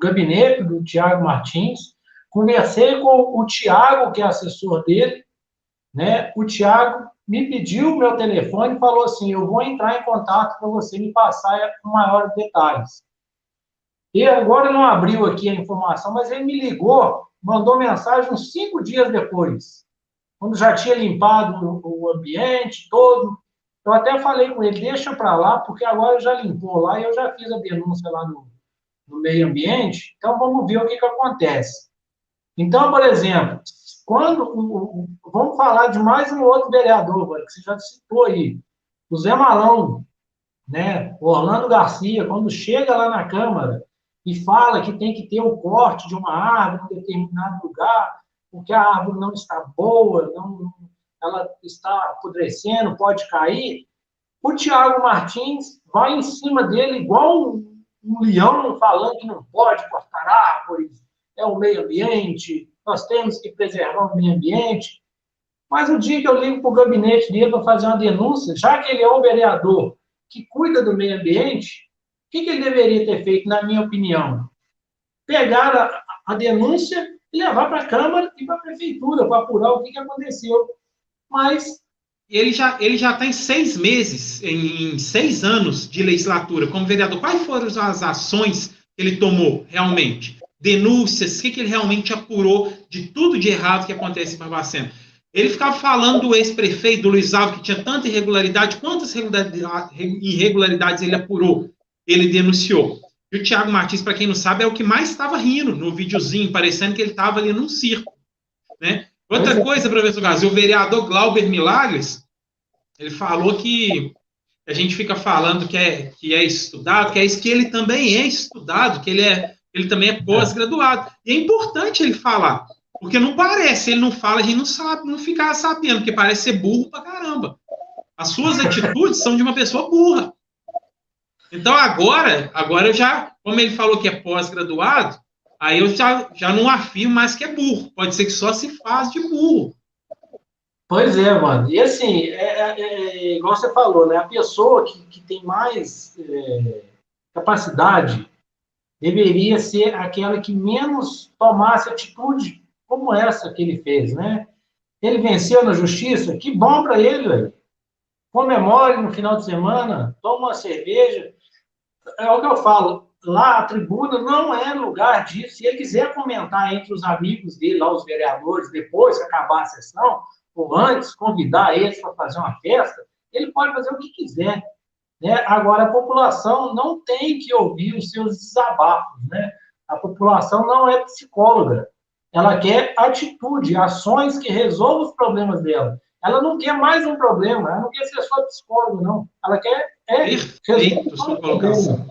gabinete do Tiago Martins, conversei com o Tiago, que é assessor dele, né? O Tiago me pediu o meu telefone e falou assim, eu vou entrar em contato para você me passar com maiores detalhes. E agora não abriu aqui a informação, mas ele me ligou, mandou mensagem uns 5 dias depois, quando já tinha limpado o ambiente todo. Eu até falei com ele, deixa para lá, porque agora já limpou lá e eu já fiz a denúncia lá no meio ambiente, então vamos ver o que acontece. Então, por exemplo, vamos falar de mais um outro vereador, que você já citou aí, o Zé Malão, né? O Orlando Garcia, quando chega lá na Câmara e fala que tem que ter o corte de uma árvore em determinado lugar, porque a árvore não está boa, ela está apodrecendo, pode cair, o Tiago Martins vai em cima dele igual um leão falando que não pode cortar árvores, é o meio ambiente, nós temos que preservar o meio ambiente. Mas o dia que eu ligo para o gabinete dele para fazer uma denúncia, já que ele é o vereador que cuida do meio ambiente, o que ele deveria ter feito, na minha opinião? Pegar a denúncia e levar para a Câmara e para a Prefeitura, para apurar o que aconteceu. Mas ele já está em 6 meses, em 6 anos de legislatura como vereador. Quais foram as ações que ele tomou realmente? Denúncias, o que ele realmente apurou de tudo de errado que acontece em Barbacena? Ele ficava falando do ex-prefeito, do Luiz Alves, que tinha tanta irregularidade. Quantas irregularidades ele apurou? Ele denunciou. E o Tiago Martins, para quem não sabe, é o que mais estava rindo no videozinho, parecendo que ele estava ali num circo, né? Outra coisa, professor Gazi, o vereador Glauber Milagres, ele falou que a gente fica falando que é estudado, que é isso, que ele também é estudado, que ele também é pós-graduado. E é importante ele falar, porque não parece, ele não fala, a gente não sabe, não fica sabendo, porque parece ser burro pra caramba. As suas atitudes são de uma pessoa burra. Então, agora eu já, como ele falou que é pós-graduado, aí eu já não afirmo mais que é burro. Pode ser que só se faz de burro. Pois é, mano. E assim, igual você falou, né? A pessoa que tem mais capacidade deveria ser aquela que menos tomasse atitude como essa que ele fez, né? Ele venceu na justiça, que bom para ele, velho. Comemore no final de semana, toma uma cerveja. É o que eu falo, lá a tribuna não é lugar disso. Se ele quiser comentar entre os amigos dele, lá os vereadores, depois que acabar a sessão, ou antes, convidar eles para fazer uma festa, ele pode fazer o que quiser. Né? Agora, a população não tem que ouvir os seus desabafos. Né? A população não é psicóloga. Ela quer atitude, ações que resolvam os problemas dela. Ela não quer mais um problema, ela não quer ser só psicóloga, não. Ela quer Perfeito, sua colocação.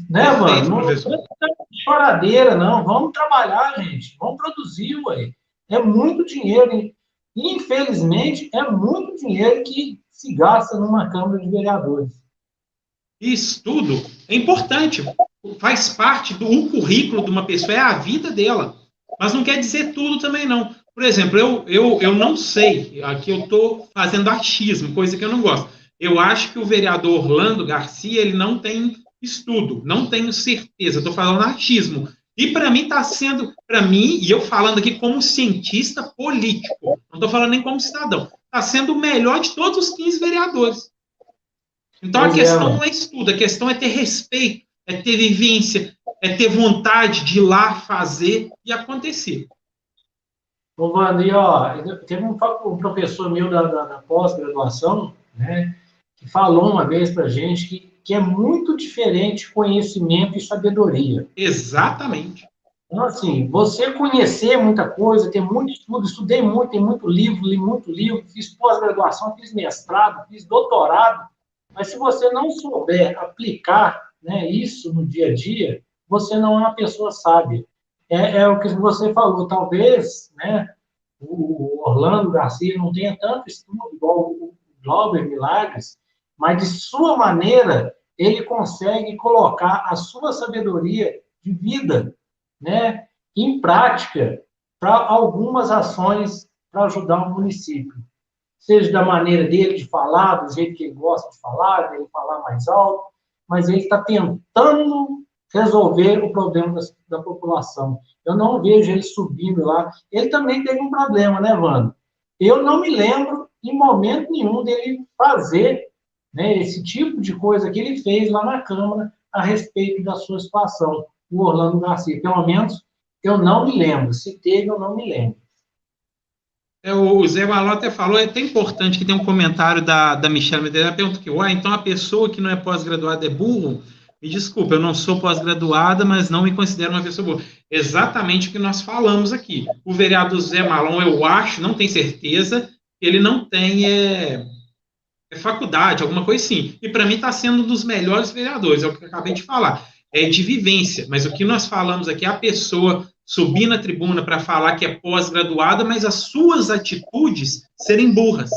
Né, Perfeito, mano? Não professor. é choradeira, não. Vamos trabalhar, gente. Vamos produzir, ué. É muito dinheiro, hein? Infelizmente, é muito dinheiro que se gasta numa Câmara de Vereadores. Isso tudo é importante. Faz parte do currículo de uma pessoa, é a vida dela. Mas não quer dizer tudo também, não. Por exemplo, eu não sei, aqui eu estou fazendo achismo, coisa que eu não gosto. Eu acho que o vereador Orlando Garcia, ele não tem estudo, não tenho certeza, estou falando achismo. E para mim está sendo, e eu falando aqui como cientista político, não estou falando nem como cidadão, está sendo o melhor de todos os 15 vereadores. Então a questão não é estudo, a questão é ter respeito, é ter vivência, é ter vontade de ir lá fazer e acontecer. Ô, Wander, ó, teve um professor meu da pós-graduação, né, que falou uma vez para a gente que é muito diferente conhecimento e sabedoria. Exatamente. Então, assim, você conhecer muita coisa, ter muito estudo, estudei muito, tem muito livro, li muito livro, fiz pós-graduação, fiz mestrado, fiz doutorado, mas se você não souber aplicar, né, isso no dia a dia, você não é uma pessoa sábia. É o que você falou, talvez, né, o Orlando Garcia não tenha tanto estudo igual o Glauber Milagres, mas de sua maneira ele consegue colocar a sua sabedoria de vida, né, em prática para algumas ações para ajudar o município. Seja da maneira dele de falar, do jeito que ele gosta de falar, dele falar mais alto, mas ele está tentando resolver o problema da população. Eu não vejo ele subindo lá. Ele também teve um problema, né, Wanda? Eu não me lembro, em momento nenhum, dele fazer, né, esse tipo de coisa que ele fez lá na Câmara a respeito da sua situação, o Orlando Garcia. Pelo menos, eu não me lembro. Se teve, eu não me lembro. O Zé Maló até falou, é até importante que tem um comentário da Michelle Medeiros, ela pergunta que, então a pessoa que não é pós-graduada é burro? Me desculpa, eu não sou pós-graduada, mas não me considero uma pessoa burra. Exatamente o que nós falamos aqui. O vereador Zé Malon, eu acho, não tenho certeza, ele não tem faculdade, alguma coisa assim. E para mim está sendo um dos melhores vereadores, é o que eu acabei de falar. É de vivência, mas o que nós falamos aqui é a pessoa subir na tribuna para falar que é pós-graduada, mas as suas atitudes serem burras.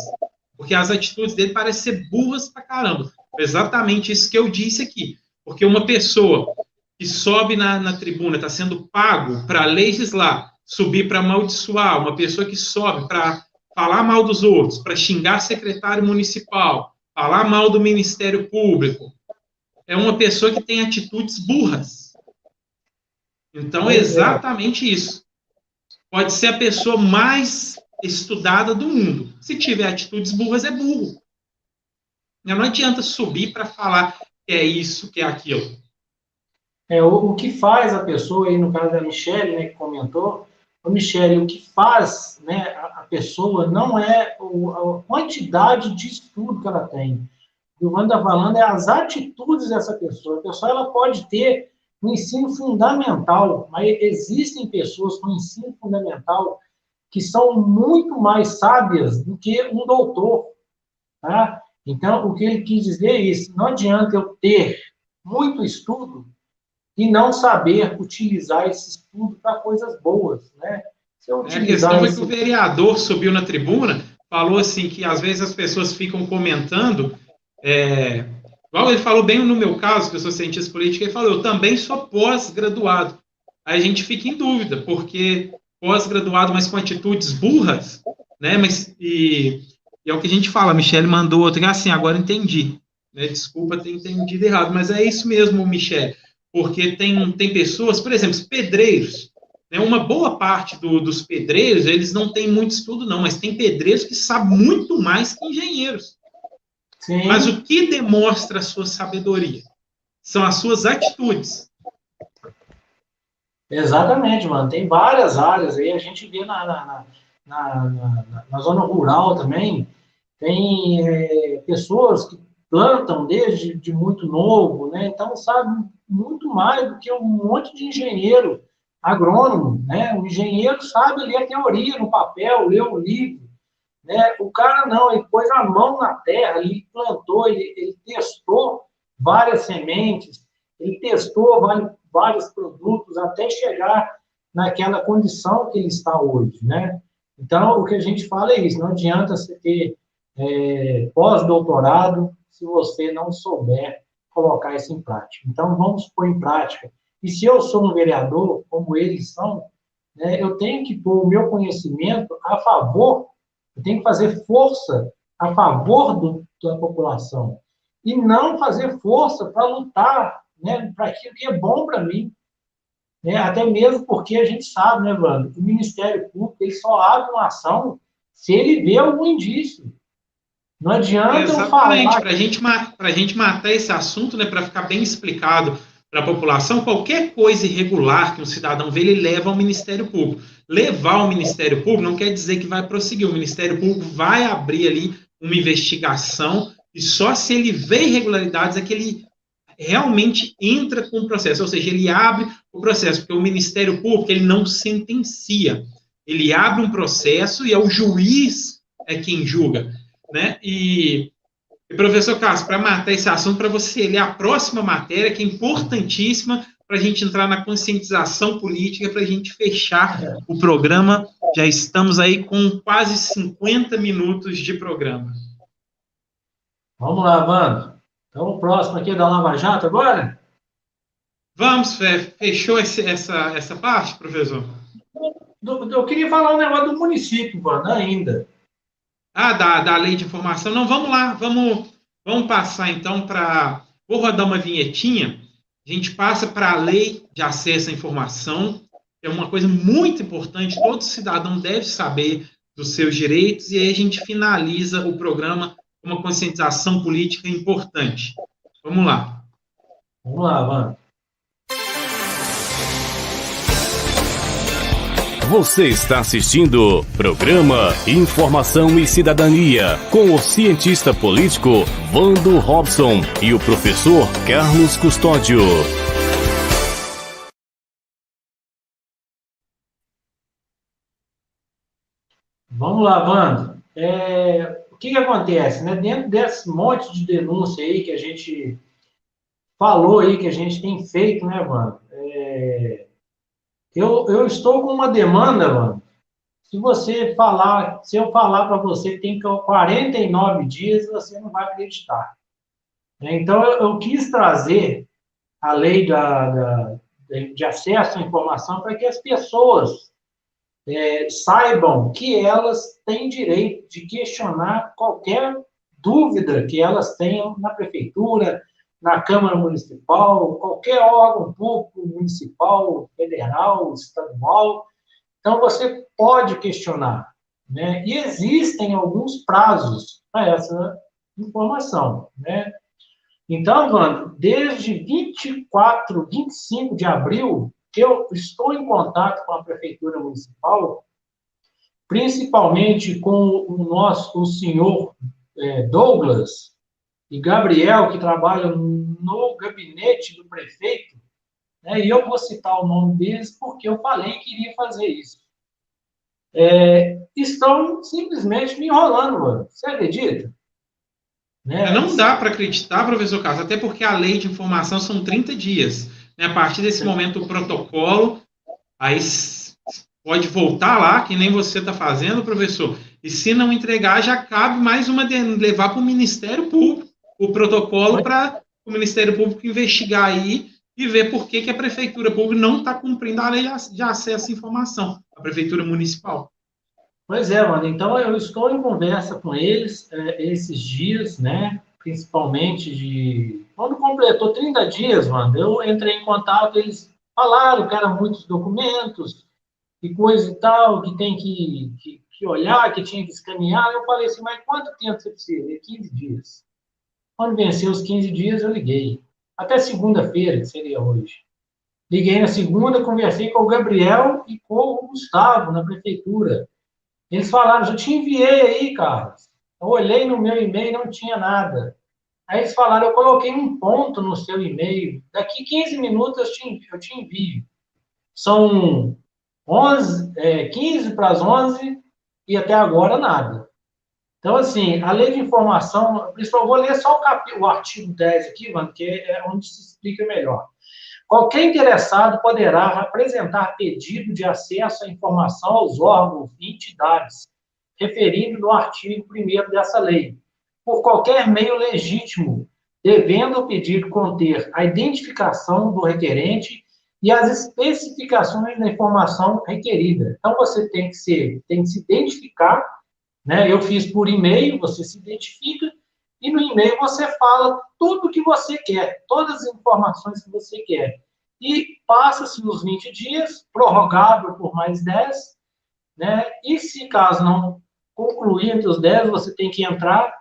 Porque as atitudes dele parecem ser burras pra caramba. Exatamente isso que eu disse aqui. Porque uma pessoa que sobe na tribuna, está sendo pago para legislar, subir para amaldiçoar, uma pessoa que sobe para falar mal dos outros, para xingar secretário municipal, falar mal do Ministério Público, é uma pessoa que tem atitudes burras. Então, é exatamente isso. Pode ser a pessoa mais estudada do mundo. Se tiver atitudes burras, é burro. Não adianta subir para falar que é isso, que é aquilo. O que faz a pessoa, aí no caso da Michelle, né, que comentou, Michelle, o que faz, né, a pessoa não é a quantidade de estudo que ela tem. O que o Wanda está falando é as atitudes dessa pessoa. A pessoa ela pode ter um ensino fundamental, mas existem pessoas com ensino fundamental que são muito mais sábias do que um doutor. Tá? Então, o que ele quis dizer é isso. Não adianta eu ter muito estudo e não saber utilizar esse estudo para coisas boas, né? Se eu utilizar a questão é que o vereador subiu na tribuna, falou assim que às vezes as pessoas ficam comentando Igual ele falou bem no meu caso, que eu sou cientista político, ele falou, eu também sou pós-graduado. Aí a gente fica em dúvida, porque pós-graduado, mas com atitudes burras, né? E é o que a gente fala, a Michele mandou outro, assim, agora entendi. Né? Desculpa ter entendido errado, mas é isso mesmo, Michele, porque tem pessoas, por exemplo, os pedreiros, né? Uma boa parte dos pedreiros, eles não têm muito estudo, não, mas tem pedreiros que sabem muito mais que engenheiros. Sim. Mas o que demonstra a sua sabedoria? São as suas atitudes. Exatamente, mano. Tem várias áreas aí, a gente vê na zona rural também, tem pessoas que plantam desde de muito novo, né? Então sabe muito mais do que um monte de engenheiro agrônomo, né? O engenheiro sabe ler a teoria no papel, ler o livro, né? O cara não, ele pôs a mão na terra, ele plantou, ele testou várias sementes, ele testou vários produtos até chegar naquela condição que ele está hoje, né? Então, o que a gente fala é isso, não adianta você ter pós-doutorado se você não souber colocar isso em prática. Então, vamos pôr em prática. E se eu sou um vereador, como eles são, né, eu tenho que pôr o meu conhecimento a favor, eu tenho que fazer força a favor da população, e não fazer força para lutar, né, para aquilo que é bom para mim. Né? Até mesmo porque a gente sabe, né, Wanda, que o Ministério Público ele só abre uma ação se ele vê algum indício. Não adianta exatamente, falar... para a gente matar esse assunto, né, para ficar bem explicado para a população, qualquer coisa irregular que um cidadão vê, ele leva ao Ministério Público. Levar ao Ministério Público não quer dizer que vai prosseguir. O Ministério Público vai abrir ali uma investigação e só se ele vê irregularidades é que ele realmente entra com o processo, ou seja, ele abre o processo, porque o Ministério Público ele não sentencia, ele abre um processo e é o juiz quem julga, né? E professor Cássio, para matar esse assunto, para você ler a próxima matéria, que é importantíssima para a gente entrar na conscientização política, para a gente fechar o programa, já estamos aí com quase 50 minutos de programa. Vamos lá, Wanda. Então, o próximo aqui é da Lava Jato agora? Vamos, fechou essa parte, professor? Eu queria falar um negócio do município, Wanda, ainda. Da lei de informação. Não, vamos lá, vamos passar então para... Vou rodar uma vinhetinha, a gente passa para a lei de acesso à informação, que é uma coisa muito importante, todo cidadão deve saber dos seus direitos, e aí a gente finaliza o programa com uma conscientização política importante. Vamos lá. Vamos lá, Wanda. Você está assistindo programa Informação e Cidadania com o cientista político Wando Robson e o professor Carlos Custódio. Vamos lá, Wanda. O que acontece, né? Dentro desse monte de denúncia aí que a gente falou aí, que a gente tem feito, né, Wanda? Eu estou com uma demanda, mano. Se eu falar para você que tem 49 dias, você não vai acreditar. Então, eu quis trazer a lei de acesso à informação para que as pessoas saibam que elas têm direito de questionar qualquer dúvida que elas tenham na prefeitura, na Câmara Municipal, qualquer órgão público, municipal, federal, estadual. Então, você pode questionar, né? E existem alguns prazos para essa informação, né? Então, Wanda, desde 25 de abril, eu estou em contato com a Prefeitura Municipal, principalmente com o senhor Douglas e Gabriel, que trabalham no gabinete do prefeito, né? E eu vou citar o nome deles porque eu falei que iria fazer isso. Estão simplesmente me enrolando, mano. Você acredita? Né? Não dá para acreditar, professor Carlos, até porque a lei de informação são 30 dias. Né? A partir desse momento, o protocolo, aí pode voltar lá, que nem você está fazendo, professor, e se não entregar, já cabe mais uma levar para o Ministério Público. o protocolo para o Ministério Público investigar aí e ver por que a Prefeitura Pública não está cumprindo a lei de acesso à informação, a Prefeitura Municipal. Pois é, mano. Então, eu estou em conversa com eles esses dias, né? Principalmente quando completou 30 dias, mano, eu entrei em contato, eles falaram que eram muitos documentos e coisa e tal, que tem que olhar, que tinha que escanear. Eu falei assim, mas quanto tempo você precisa? 15 dias. Quando venceu os 15 dias, eu liguei. Até segunda-feira, que seria hoje. Liguei na segunda, conversei com o Gabriel e com o Gustavo, na prefeitura. Eles falaram, já te enviei aí, Carlos. Eu olhei no meu e-mail e não tinha nada. Aí eles falaram, eu coloquei um ponto no seu e-mail. Daqui 15 minutos eu te envio. São 15 para as 11 e até agora nada. Então, assim, a lei de informação, eu vou ler só o artigo 10 aqui, mano, que é onde se explica melhor. Qualquer interessado poderá apresentar pedido de acesso à informação aos órgãos e entidades, referido no artigo 1º dessa lei, por qualquer meio legítimo, devendo o pedido conter a identificação do requerente e as especificações da informação requerida. Então, você tem que se identificar, né? Eu fiz por e-mail, você se identifica, e no e-mail você fala tudo o que você quer, todas as informações que você quer. E passa-se os 20 dias, prorrogável por mais 10, né? E se caso não concluir entre os 10, você tem que entrar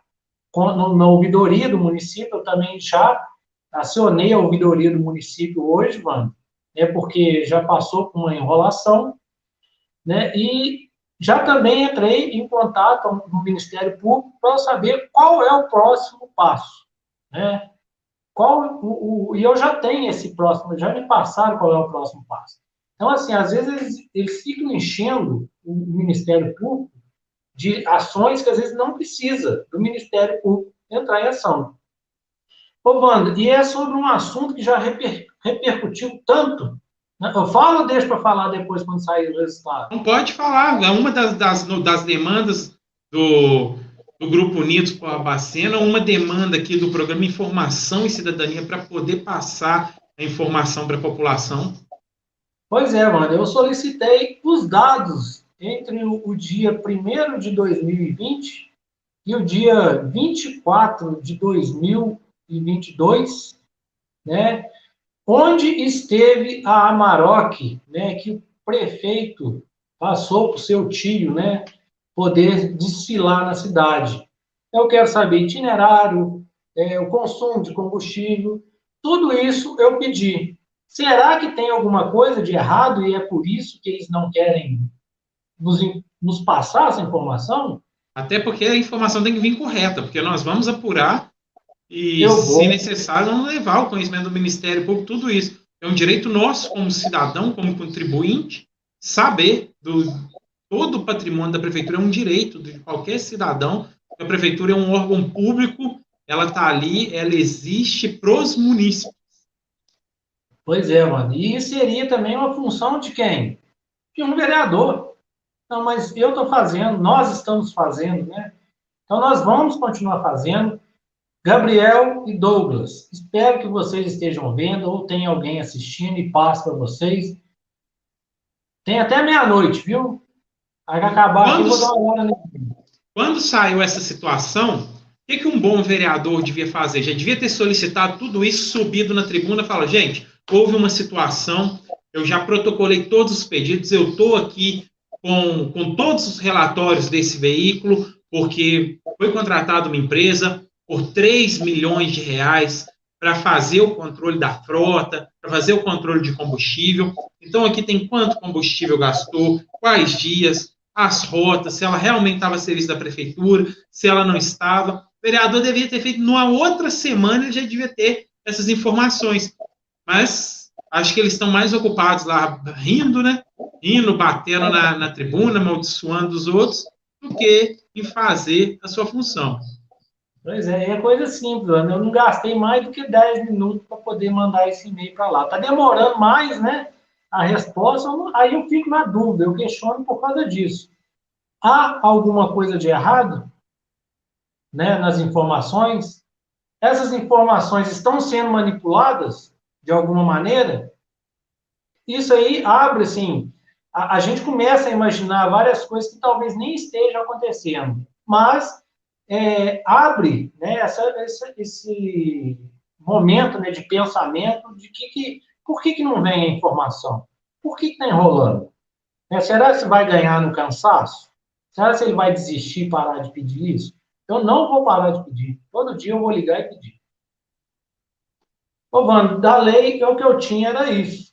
na ouvidoria do município. Eu também já acionei a ouvidoria do município hoje, mano, porque já passou por uma enrolação, né? E já também entrei em contato no Ministério Público para saber qual é o próximo passo, né? E eu já tenho esse próximo, já me passaram qual é o próximo passo. Então, assim, às vezes eles ficam enchendo o Ministério Público de ações que às vezes não precisa do Ministério Público entrar em ação. Ô, Wanda, e é sobre um assunto que já repercutiu tanto. Eu falo ou deixo para falar depois, quando sair o resultado? Não pode falar. É uma das demandas do Grupo Unidos por Barbacena, uma demanda aqui do programa Informação e Cidadania para poder passar a informação para a população. Pois é, mano. Eu solicitei os dados entre o dia 1º de 2020 e o dia 24 de 2022, né? Onde esteve a Amarok, né, que o prefeito passou para o seu tio, né, poder desfilar na cidade. Eu quero saber itinerário, o consumo de combustível, tudo isso eu pedi. Será que tem alguma coisa de errado e é por isso que eles não querem nos passar essa informação? Até porque a informação tem que vir correta, porque nós vamos apurar e, se necessário, vamos levar ao conhecimento do Ministério Público tudo isso. É um direito nosso, como cidadão, como contribuinte, saber todo o patrimônio da Prefeitura. É um direito de qualquer cidadão. A Prefeitura é um órgão público, ela está ali, ela existe para os munícipes. Pois é, mano. E seria também uma função de quem? De um vereador. Não, mas eu estou fazendo, nós estamos fazendo, né? Então, nós vamos continuar fazendo. Gabriel e Douglas, espero que vocês estejam vendo ou tenha alguém assistindo e passe para vocês. Tem até meia-noite, viu? Vai acabar aqui, vou dar uma hora nele. Quando saiu essa situação, o que um bom vereador devia fazer? Já devia ter solicitado tudo isso, subido na tribuna e falar, gente, houve uma situação, eu já protocolei todos os pedidos, eu estou aqui com todos os relatórios desse veículo, porque foi contratada uma empresa por 3 milhões de reais para fazer o controle da frota, para fazer o controle de combustível. Então, aqui tem quanto combustível gastou, quais dias, as rotas, se ela realmente estava a serviço da prefeitura, se ela não estava. O vereador devia ter feito, numa outra semana, ele já devia ter essas informações. Mas acho que eles estão mais ocupados lá rindo, né? Rindo, batendo na tribuna, amaldiçoando os outros, do que em fazer a sua função. Pois é coisa simples, eu não gastei mais do que 10 minutos para poder mandar esse e-mail para lá. Está demorando mais, né? A resposta, aí eu fico na dúvida, eu questiono por causa disso. Há alguma coisa de errado, né, nas informações? essas informações estão sendo manipuladas de alguma maneira? Isso aí abre, assim, a gente começa a imaginar várias coisas que talvez nem estejam acontecendo, mas abre, né, esse momento, né, de pensamento de por que não vem a informação? Por que está enrolando? Será que você vai ganhar no cansaço? Será que ele vai desistir e parar de pedir isso? Eu não vou parar de pedir. Todo dia eu vou ligar e pedir. Ô, Wando, da lei, o que eu tinha era isso.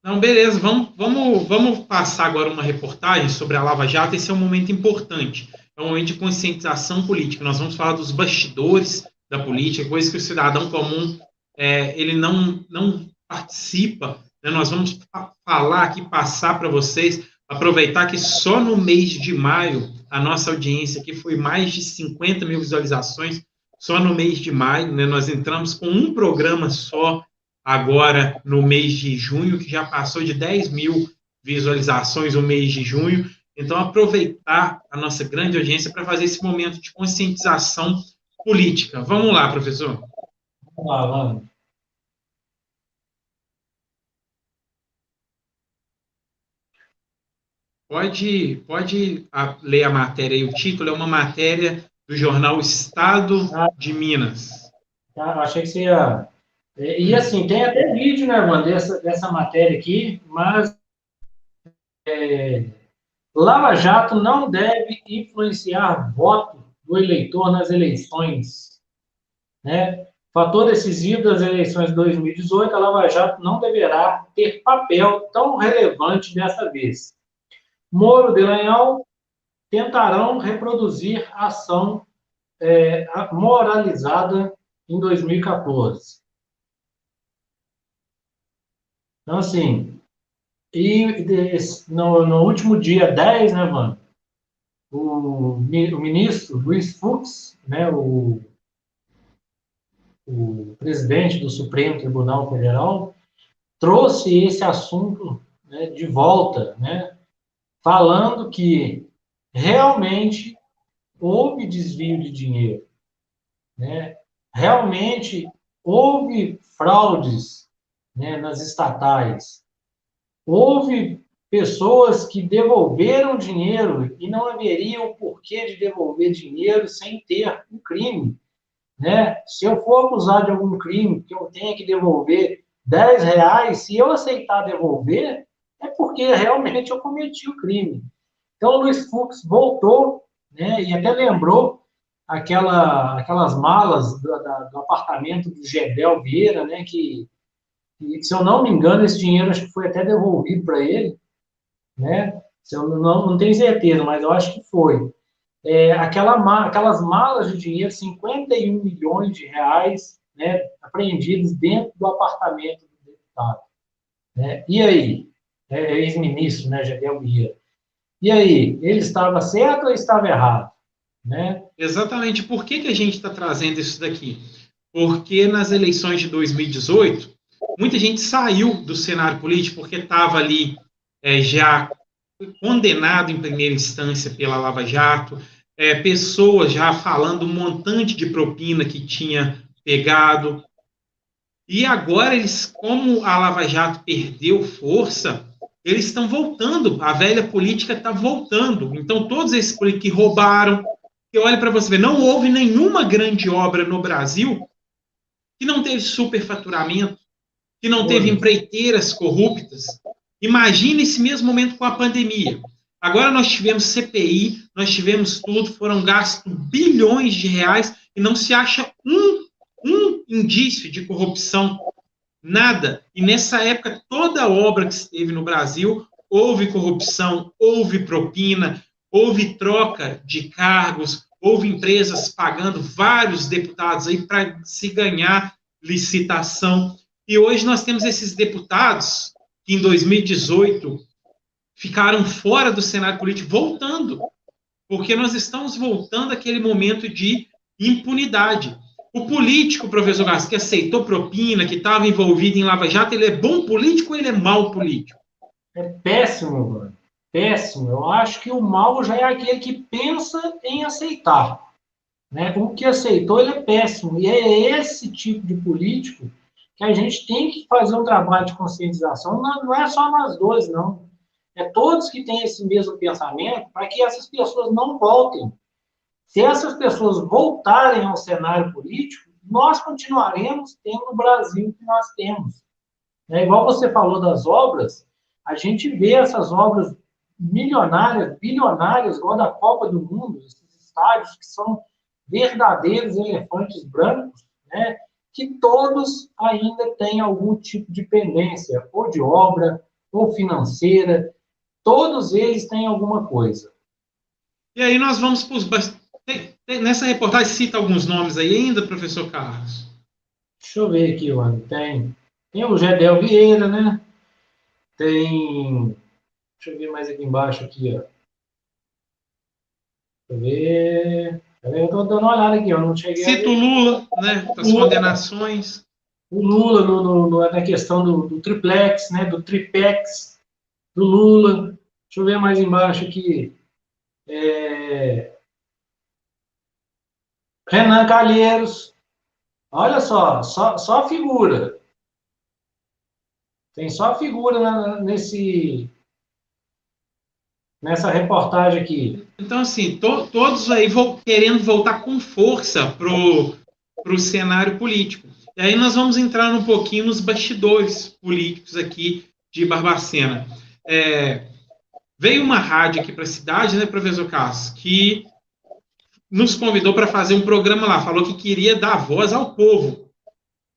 Não, beleza, vamos passar agora uma reportagem sobre a Lava Jato. Esse é um momento importante, é um momento de conscientização política. Nós vamos falar dos bastidores da política, coisas que o cidadão comum ele não participa. Né? Nós vamos falar aqui, passar para vocês, aproveitar que só no mês de maio a nossa audiência aqui foi mais de 50 mil visualizações, só no mês de maio, né? Nós entramos com um programa só agora no mês de junho, que já passou de 10 mil visualizações no mês de junho. Então, aproveitar a nossa grande audiência para fazer esse momento de conscientização política. Vamos lá, professor. Vamos lá, vamos. Pode ler a matéria aí. O título é uma matéria do jornal Estado de Minas. Achei que você ia... E assim, tem até vídeo, né, Wanda, dessa matéria aqui, mas Lava Jato não deve influenciar voto do eleitor nas eleições, né? Fator decisivo das eleições de 2018, a Lava Jato não deverá ter papel tão relevante dessa vez. Moro e Dallagnol tentarão reproduzir a ação moralizada em 2014. Então, assim, no último dia 10, né, Wanda, o ministro Luiz Fux, né, o presidente do Supremo Tribunal Federal, trouxe esse assunto, né, de volta, né, falando que realmente houve desvio de dinheiro, né, realmente houve fraudes, né, nas estatais, houve pessoas que devolveram dinheiro e não haveria o porquê de devolver dinheiro sem ter um crime, né? Se eu for acusado de algum crime que eu tenha que devolver R$10, se eu aceitar devolver, é porque realmente eu cometi o crime. Então, o Luiz Fux voltou, né, e até lembrou aquelas malas do apartamento do Gedel Vieira, né, que, se eu não me engano, esse dinheiro acho que foi até devolvido para ele, né? Se eu não tenho certeza, mas eu acho que foi. Aquelas malas de dinheiro, 51 milhões de reais, né, apreendidos dentro do apartamento do deputado. Né? E aí? Ex-ministro, né, Gedel Vieira. E aí? Ele estava certo ou estava errado? Né? Exatamente. Por que a gente está trazendo isso daqui? Porque nas eleições de 2018, muita gente saiu do cenário político porque estava ali já condenado em primeira instância pela Lava Jato, pessoas já falando um montante de propina que tinha pegado. E agora, como a Lava Jato perdeu força, eles estão voltando, a velha política está voltando. Então, todos esses políticos que roubaram, que olha para você ver, não houve nenhuma grande obra no Brasil que não teve superfaturamento, que não teve empreiteiras corruptas. Imagine esse mesmo momento com a pandemia. Agora nós tivemos CPI, nós tivemos tudo, foram gastos bilhões de reais e não se acha um indício de corrupção, nada. E nessa época, toda obra que esteve no Brasil, houve corrupção, houve propina, houve troca de cargos, houve empresas pagando vários deputados aí para se ganhar licitação. E hoje nós temos esses deputados que em 2018 ficaram fora do cenário político, voltando, porque nós estamos voltando àquele momento de impunidade. O político, professor Garcia, que aceitou propina, que estava envolvido em Lava Jato, ele é bom político ou ele é mau político? É péssimo, mano. Péssimo. Eu acho que o mal já é aquele que pensa em aceitar. né? O que aceitou, ele é péssimo. E é esse tipo de político que a gente tem que fazer um trabalho de conscientização. Não é só nós dois, não. É todos que têm esse mesmo pensamento, para que essas pessoas não voltem. Se essas pessoas voltarem ao cenário político, nós continuaremos tendo o Brasil que nós temos. É igual você falou das obras, a gente vê essas obras milionárias, bilionárias, igual da Copa do Mundo, esses estádios que são verdadeiros elefantes brancos, né, que todos ainda têm algum tipo de pendência, ou de obra, ou financeira, todos eles têm alguma coisa. E aí nós vamos para os... Nessa reportagem cita alguns nomes aí ainda, professor Carlos? Deixa eu ver aqui, mano. Tem o Gedel Vieira, né? Tem... Deixa eu ver mais aqui embaixo, aqui, ó. Deixa eu ver... Eu tô dando uma olhada aqui, ó. Não cheguei cita o Lula, né? Das condenações. O Lula na questão do triplex, né? Do tripex do Lula. Deixa eu ver mais embaixo aqui. Renan Calheiros. Olha só figura. Tem só figura nessa reportagem aqui. Então, assim, todos aí querendo voltar com força pro cenário político. E aí nós vamos entrar um pouquinho nos bastidores políticos aqui de Barbacena. Veio uma rádio aqui para a cidade, né, professor Carlos, que nos convidou para fazer um programa lá, falou que queria dar voz ao povo.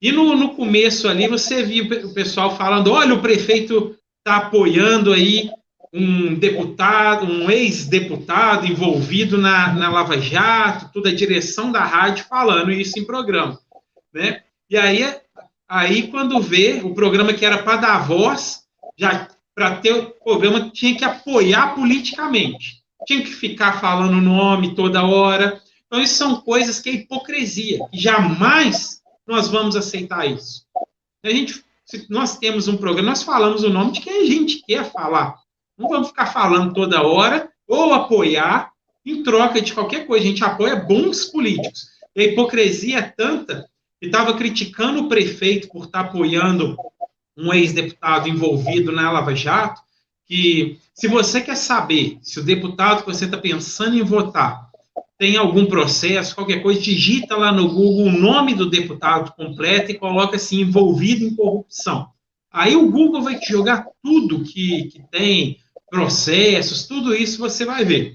E no começo ali você viu o pessoal falando, olha, o prefeito está apoiando aí um deputado, um ex-deputado envolvido na Lava Jato, toda a direção da rádio falando isso em programa, né? E aí quando vê o programa que era para dar voz, já para ter o programa tinha que apoiar politicamente, tinha que ficar falando o nome toda hora. Então isso são coisas que é hipocrisia, e jamais nós vamos aceitar isso. Se nós temos um programa, nós falamos o nome de quem a gente quer falar. Não vamos ficar falando toda hora, ou apoiar, em troca de qualquer coisa. A gente apoia bons políticos. E a hipocrisia é tanta, que estava criticando o prefeito por estar apoiando um ex-deputado envolvido na Lava Jato, que se você quer saber se o deputado que você está pensando em votar tem algum processo, qualquer coisa, digita lá no Google o nome do deputado completo e coloca assim, envolvido em corrupção. Aí o Google vai te jogar tudo que tem, processos, tudo isso você vai ver.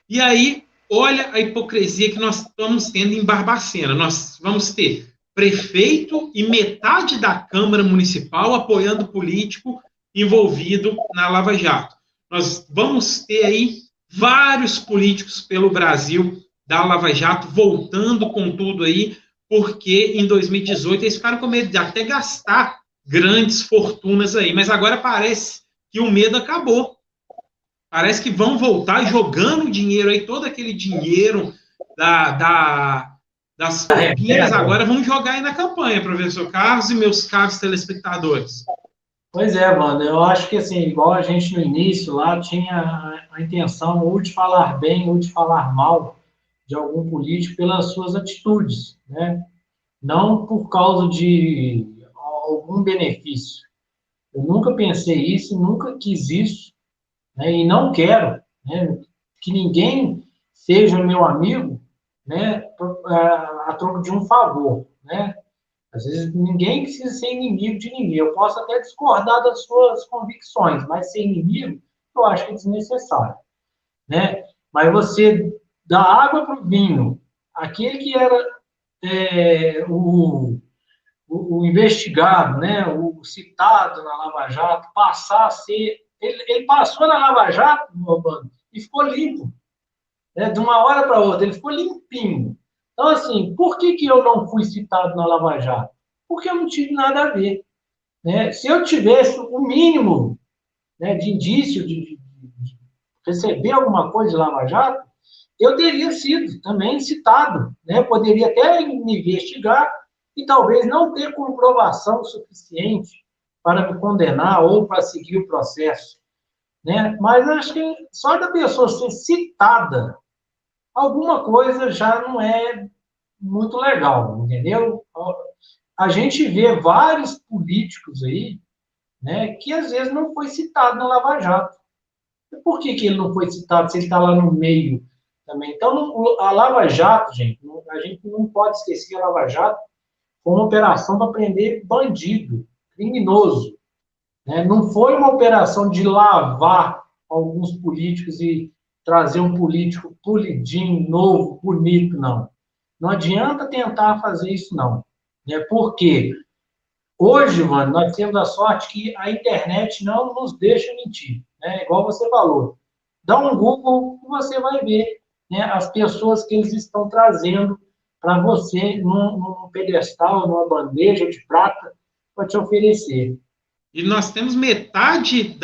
E aí, olha a hipocrisia que nós estamos tendo em Barbacena. Nós vamos ter prefeito e metade da Câmara Municipal apoiando político envolvido na Lava Jato. Nós vamos ter aí vários políticos pelo Brasil da Lava Jato voltando com tudo aí, porque em 2018 eles ficaram com medo de até gastar grandes fortunas aí, mas agora parece que o medo acabou. Parece que vão voltar jogando dinheiro aí, todo aquele dinheiro das propinhas, agora vão jogar aí na campanha, professor Carlos e meus caros telespectadores. Pois é, mano, eu acho que assim, igual a gente no início lá tinha a intenção ou de falar bem ou de falar mal de algum político pelas suas atitudes, né? Não por causa de algum benefício. Eu nunca pensei isso, nunca quis isso, né? E não quero, né, que ninguém seja meu amigo, né, a troco de um favor, né? Às vezes ninguém precisa ser inimigo de ninguém. Eu posso até discordar das suas convicções, mas ser inimigo eu acho que é desnecessário, né? Mas você dá água para o vinho, aquele que era o investigado, né, o citado na Lava Jato, passar a ser... Ele passou na Lava Jato, e ficou limpo, né, de uma hora para outra, ele ficou limpinho. Então, assim, por que eu não fui citado na Lava Jato? Porque eu não tive nada a ver, né? Se eu tivesse o mínimo, né, de indício de receber alguma coisa de Lava Jato, eu teria sido também citado, né? Poderia até me investigar e talvez não ter comprovação suficiente para me condenar ou para seguir o processo, né? Mas acho que só da pessoa ser citada, alguma coisa já não é muito legal, entendeu? A gente vê vários políticos aí, né, que às vezes não foi citado na Lava Jato. Por que ele não foi citado se ele está lá no meio também? Então, a Lava Jato, a gente não pode esquecer que a Lava Jato foi uma operação para prender bandido, criminoso. Né? Não foi uma operação de lavar alguns políticos e trazer um político polidinho, novo, bonito, não. Não adianta tentar fazer isso, não. Né? Por quê? Hoje, mano, nós temos a sorte que a internet não nos deixa mentir, né? Igual você falou. Dá um Google e você vai ver, né, as pessoas que eles estão trazendo para você num pedestal, numa bandeja de prata, para te oferecer. E nós temos metade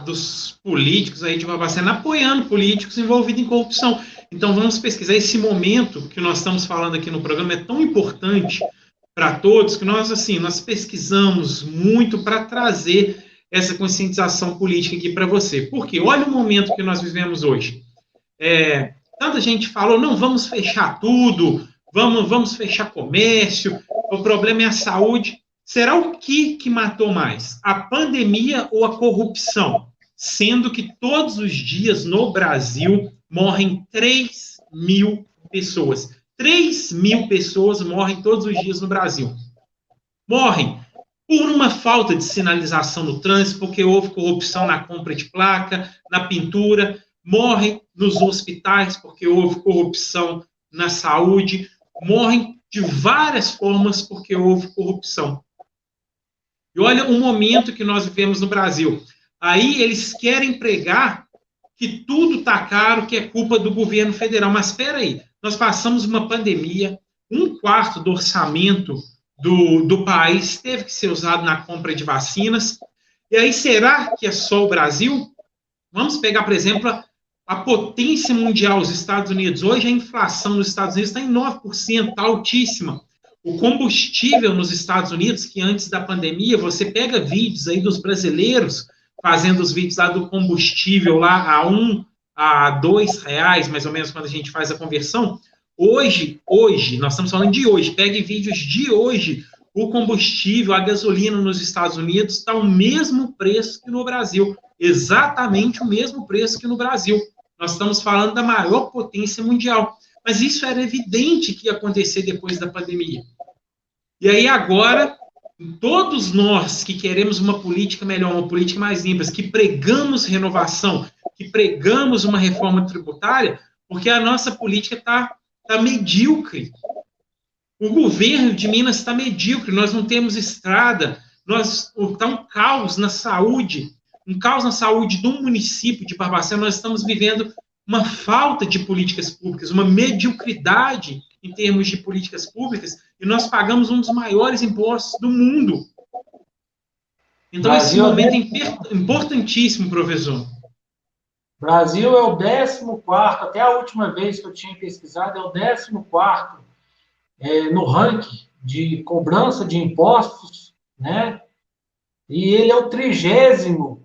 dos políticos aí de Barbacena apoiando políticos envolvidos em corrupção. Então vamos pesquisar. Esse momento que nós estamos falando aqui no programa é tão importante para todos que nós pesquisamos muito para trazer essa conscientização política aqui para você. Porque olha o momento que nós vivemos hoje. Tanta gente falou, não, vamos fechar tudo, vamos fechar comércio, o problema é a saúde. Será o que matou mais? A pandemia ou a corrupção? Sendo que todos os dias no Brasil morrem 3.000 pessoas. 3.000 pessoas morrem todos os dias no Brasil. Morrem por uma falta de sinalização no trânsito, porque houve corrupção na compra de placa, na pintura. Morrem nos hospitais, porque houve corrupção na saúde. Morrem de várias formas, porque houve corrupção. E olha o momento que nós vivemos no Brasil. Aí eles querem pregar que tudo está caro, que é culpa do governo federal. Mas espera aí, nós passamos uma pandemia, 1/4 do orçamento do país teve que ser usado na compra de vacinas. E aí, será que é só o Brasil? Vamos pegar, por exemplo, a potência mundial, os Estados Unidos. Hoje a inflação nos Estados Unidos está em 9%, está altíssima. O combustível nos Estados Unidos, que antes da pandemia, você pega vídeos aí dos brasileiros fazendo os vídeos lá do combustível lá a R$1, a R$2, mais ou menos, quando a gente faz a conversão. Hoje, nós estamos falando de hoje, pegue vídeos de hoje, o combustível, a gasolina nos Estados Unidos está o mesmo preço que no Brasil, exatamente o mesmo preço que no Brasil. Nós estamos falando da maior potência mundial. Mas isso era evidente que ia acontecer depois da pandemia. E aí agora, todos nós que queremos uma política melhor, uma política mais limpa, que pregamos renovação, que pregamos uma reforma tributária, porque a nossa política está medíocre. O governo de Minas está medíocre, nós não temos estrada, está um caos na saúde do município de Barbacena. Nós estamos vivendo uma falta de políticas públicas, uma mediocridade em termos de políticas públicas, e nós pagamos um dos maiores impostos do mundo. Então, esse momento é importantíssimo, professor. Brasil é o 14º, até a última vez que eu tinha pesquisado, é o 14º no ranking de cobrança de impostos, né? E ele é o 30º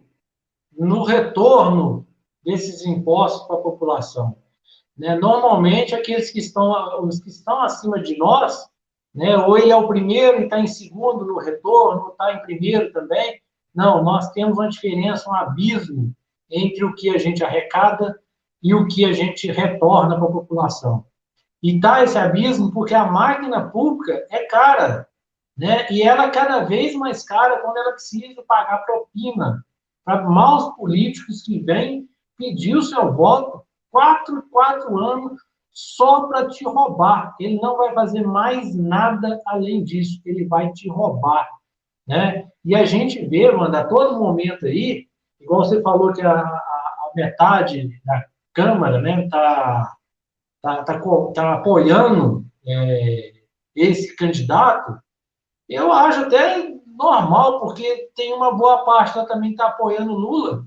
no retorno desses impostos para a população. Né? Normalmente, aqueles os que estão acima de nós, né, ou ele é o primeiro e está em segundo no retorno, ou está em primeiro também. Não, nós temos uma diferença, um abismo entre o que a gente arrecada e o que a gente retorna para a população. E está esse abismo porque a máquina pública é cara, né? E ela é cada vez mais cara quando ela precisa pagar propina para maus políticos que vêm pedir o seu voto 4 anos só para te roubar. Ele não vai fazer mais nada além disso, ele vai te roubar, né? E a gente vê, mano, a todo momento aí, igual você falou que a metade da Câmara, né, tá apoiando esse candidato. Eu acho até normal, porque tem uma boa parte lá também que está apoiando o Lula,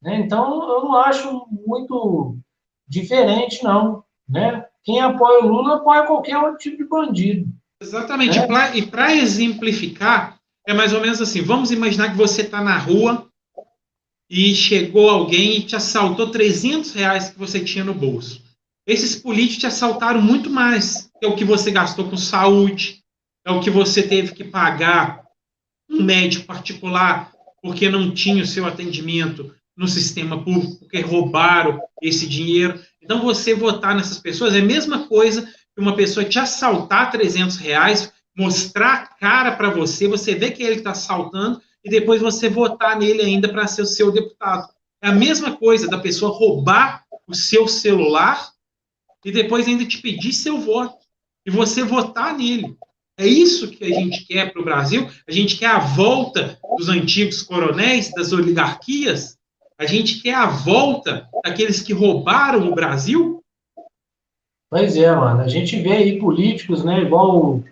né? Então, eu não acho muito diferente, não, né? Quem apoia o Lula apoia qualquer outro tipo de bandido. Exatamente. E para exemplificar, é mais ou menos assim, vamos imaginar que você está na rua e chegou alguém e te assaltou R$300 que você tinha no bolso. esses políticos te assaltaram muito mais. É o que você gastou com saúde, é o que você teve que pagar um médico particular porque não tinha o seu atendimento no sistema público, porque roubaram esse dinheiro. Então, você votar nessas pessoas é a mesma coisa que uma pessoa te assaltar R$ 300, mostrar a cara para você, você vê que ele está assaltando, e depois você votar nele ainda para ser o seu deputado. É a mesma coisa da pessoa roubar o seu celular e depois ainda te pedir seu voto, e você votar nele. É isso que a gente quer para o Brasil? A gente quer a volta dos antigos coronéis, das oligarquias? A gente quer a volta daqueles que roubaram o Brasil? Pois é, mano. A gente vê aí políticos, né, igual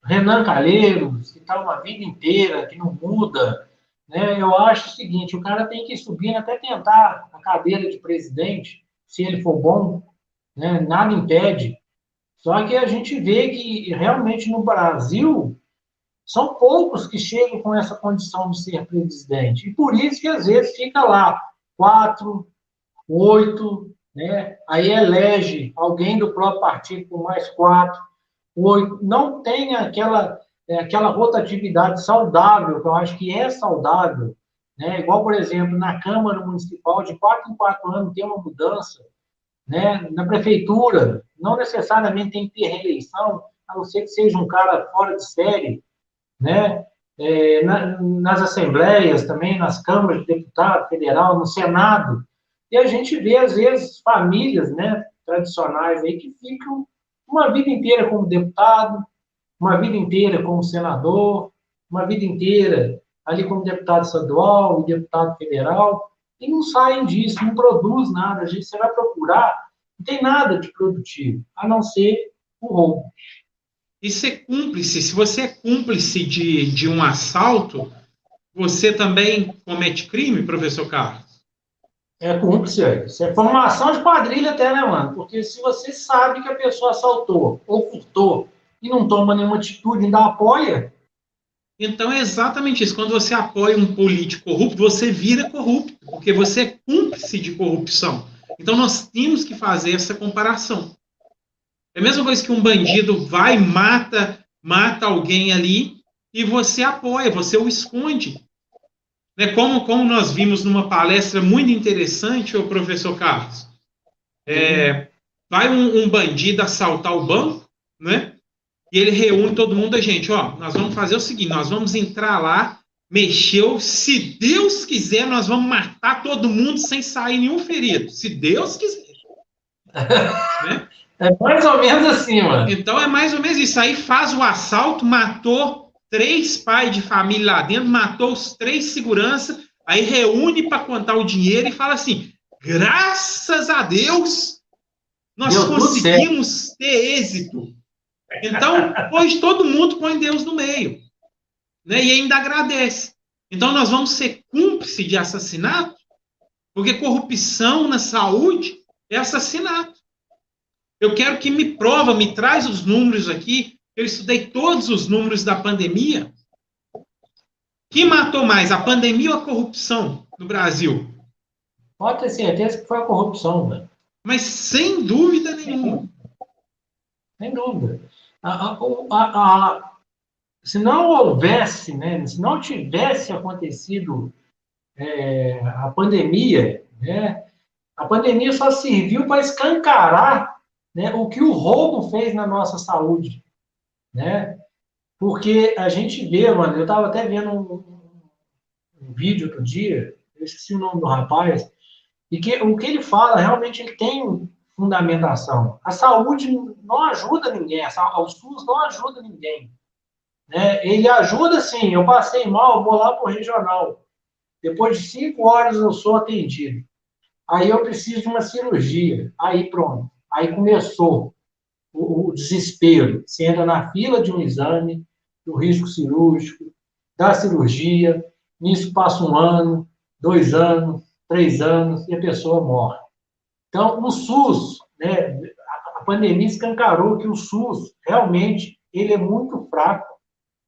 Renan Calheiros, que está uma vida inteira, que não muda. Né? Eu acho o seguinte, o cara tem que ir subindo até tentar a cadeira de presidente, se ele for bom, né? Nada impede. Só que a gente vê que realmente no Brasil são poucos que chegam com essa condição de ser presidente. E por isso que às vezes fica lá 4, 8, né? Aí elege alguém do próprio partido com mais 4, 8. Não tem aquela rotatividade saudável, que eu acho que é saudável. Né? Igual, por exemplo, na Câmara Municipal, de 4 em 4 anos tem uma mudança. Né? Na prefeitura, não necessariamente tem que ter reeleição, a não ser que seja um cara fora de série, né? Nas assembleias também, nas câmaras de deputado federal, no Senado, e a gente vê, às vezes, famílias, né, tradicionais aí que ficam uma vida inteira como deputado, uma vida inteira como senador, uma vida inteira ali como deputado estadual e deputado federal, e não saem disso, não produz nada. Você vai procurar, não tem nada de produtivo, a não ser o roubo. E ser cúmplice, se você é cúmplice de um assalto, você também comete crime, professor Carlos? É cúmplice, isso é formação de quadrilha até, né, mano? Porque se você sabe que a pessoa assaltou ou furtou e não toma nenhuma atitude, ainda apoia. Então é exatamente isso. Quando você apoia um político corrupto, você vira corrupto, porque você é cúmplice de corrupção. Então nós temos que fazer essa comparação. É a mesma coisa que um bandido vai e mata alguém ali e você apoia, você o esconde. Né? Como nós vimos numa palestra muito interessante, o professor Carlos. Vai um bandido assaltar o banco, né? E ele reúne todo mundo, a gente, nós vamos fazer o seguinte, nós vamos entrar lá, mexeu, se Deus quiser, nós vamos matar todo mundo sem sair nenhum ferido, se Deus quiser. Né? É mais ou menos assim, mano. Então é mais ou menos isso, aí faz o assalto, matou 3 pais de família lá dentro, matou os 3 seguranças, aí reúne para contar o dinheiro e fala assim, graças a Deus, nós conseguimos ter êxito. Então, hoje todo mundo põe Deus no meio, né? E ainda agradece. Então, nós vamos ser cúmplices de assassinato, porque corrupção na saúde é assassinato. Eu quero que me traz os números aqui. Eu estudei todos os números da pandemia. Quem matou mais, a pandemia ou a corrupção no Brasil? Pode ter certeza que foi a corrupção, velho. Mas sem dúvida nenhuma. Sem dúvida. Se não houvesse, né, se não tivesse acontecido a pandemia, né, a pandemia só serviu para escancarar, né, o que o roubo fez na nossa saúde. Né? Porque a gente vê, mano, eu estava até vendo um vídeo outro dia, eu esqueci o nome do rapaz, e o que ele fala, realmente, ele tem fundamentação. A saúde não ajuda ninguém, o SUS não ajuda ninguém. Né? Ele ajuda, sim, eu passei mal, eu vou lá para o regional. Depois de 5 horas eu sou atendido. Aí eu preciso de uma cirurgia. Aí pronto. Aí começou o desespero. Você entra na fila de um exame, do risco cirúrgico, da cirurgia, nisso passa 1 ano, 2 anos, 3 anos, e a pessoa morre. Então, o SUS, né, a pandemia escancarou que o SUS, realmente, ele é muito fraco.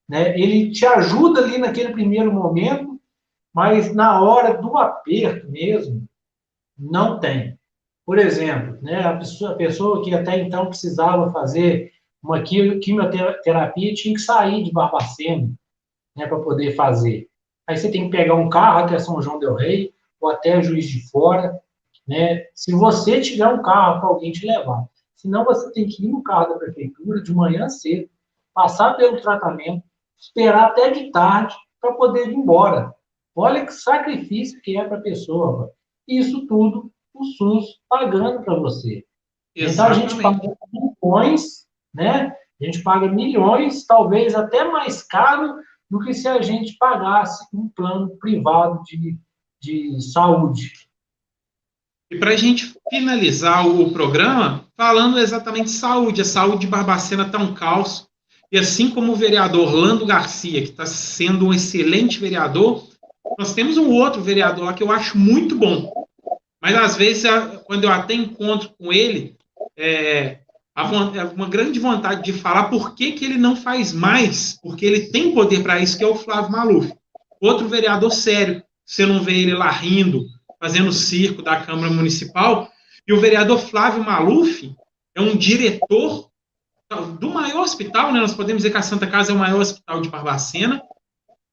Né? Ele te ajuda ali naquele primeiro momento, mas na hora do aperto mesmo, não tem. Por exemplo, né, a pessoa que até então precisava fazer uma quimioterapia tinha que sair de Barbacena, né, para poder fazer. Aí você tem que pegar um carro até São João del Rei ou até Juiz de Fora, né? Se você tiver um carro para alguém te levar. Senão você tem que ir no carro da prefeitura de manhã cedo, passar pelo tratamento, esperar até de tarde para poder ir embora. Olha que sacrifício que é para a pessoa. Mano. Isso tudo o SUS pagando para você. Exatamente. Então a gente paga milhões, né? A gente paga milhões, talvez até mais caro do que se a gente pagasse um plano privado de saúde. E para a gente finalizar o programa, falando exatamente de saúde, a saúde de Barbacena está um caos. E assim como o vereador Orlando Garcia, que está sendo um excelente vereador, nós temos um outro vereador lá que eu acho muito bom. Mas às vezes, quando eu até encontro com ele, uma grande vontade de falar por que ele não faz mais, porque ele tem poder para isso, que é o Flávio Maluf. Outro vereador sério, você não vê ele lá rindo, fazendo circo da Câmara Municipal, e o vereador Flávio Maluf é um diretor do maior hospital, né? Nós podemos dizer que a Santa Casa é o maior hospital de Barbacena,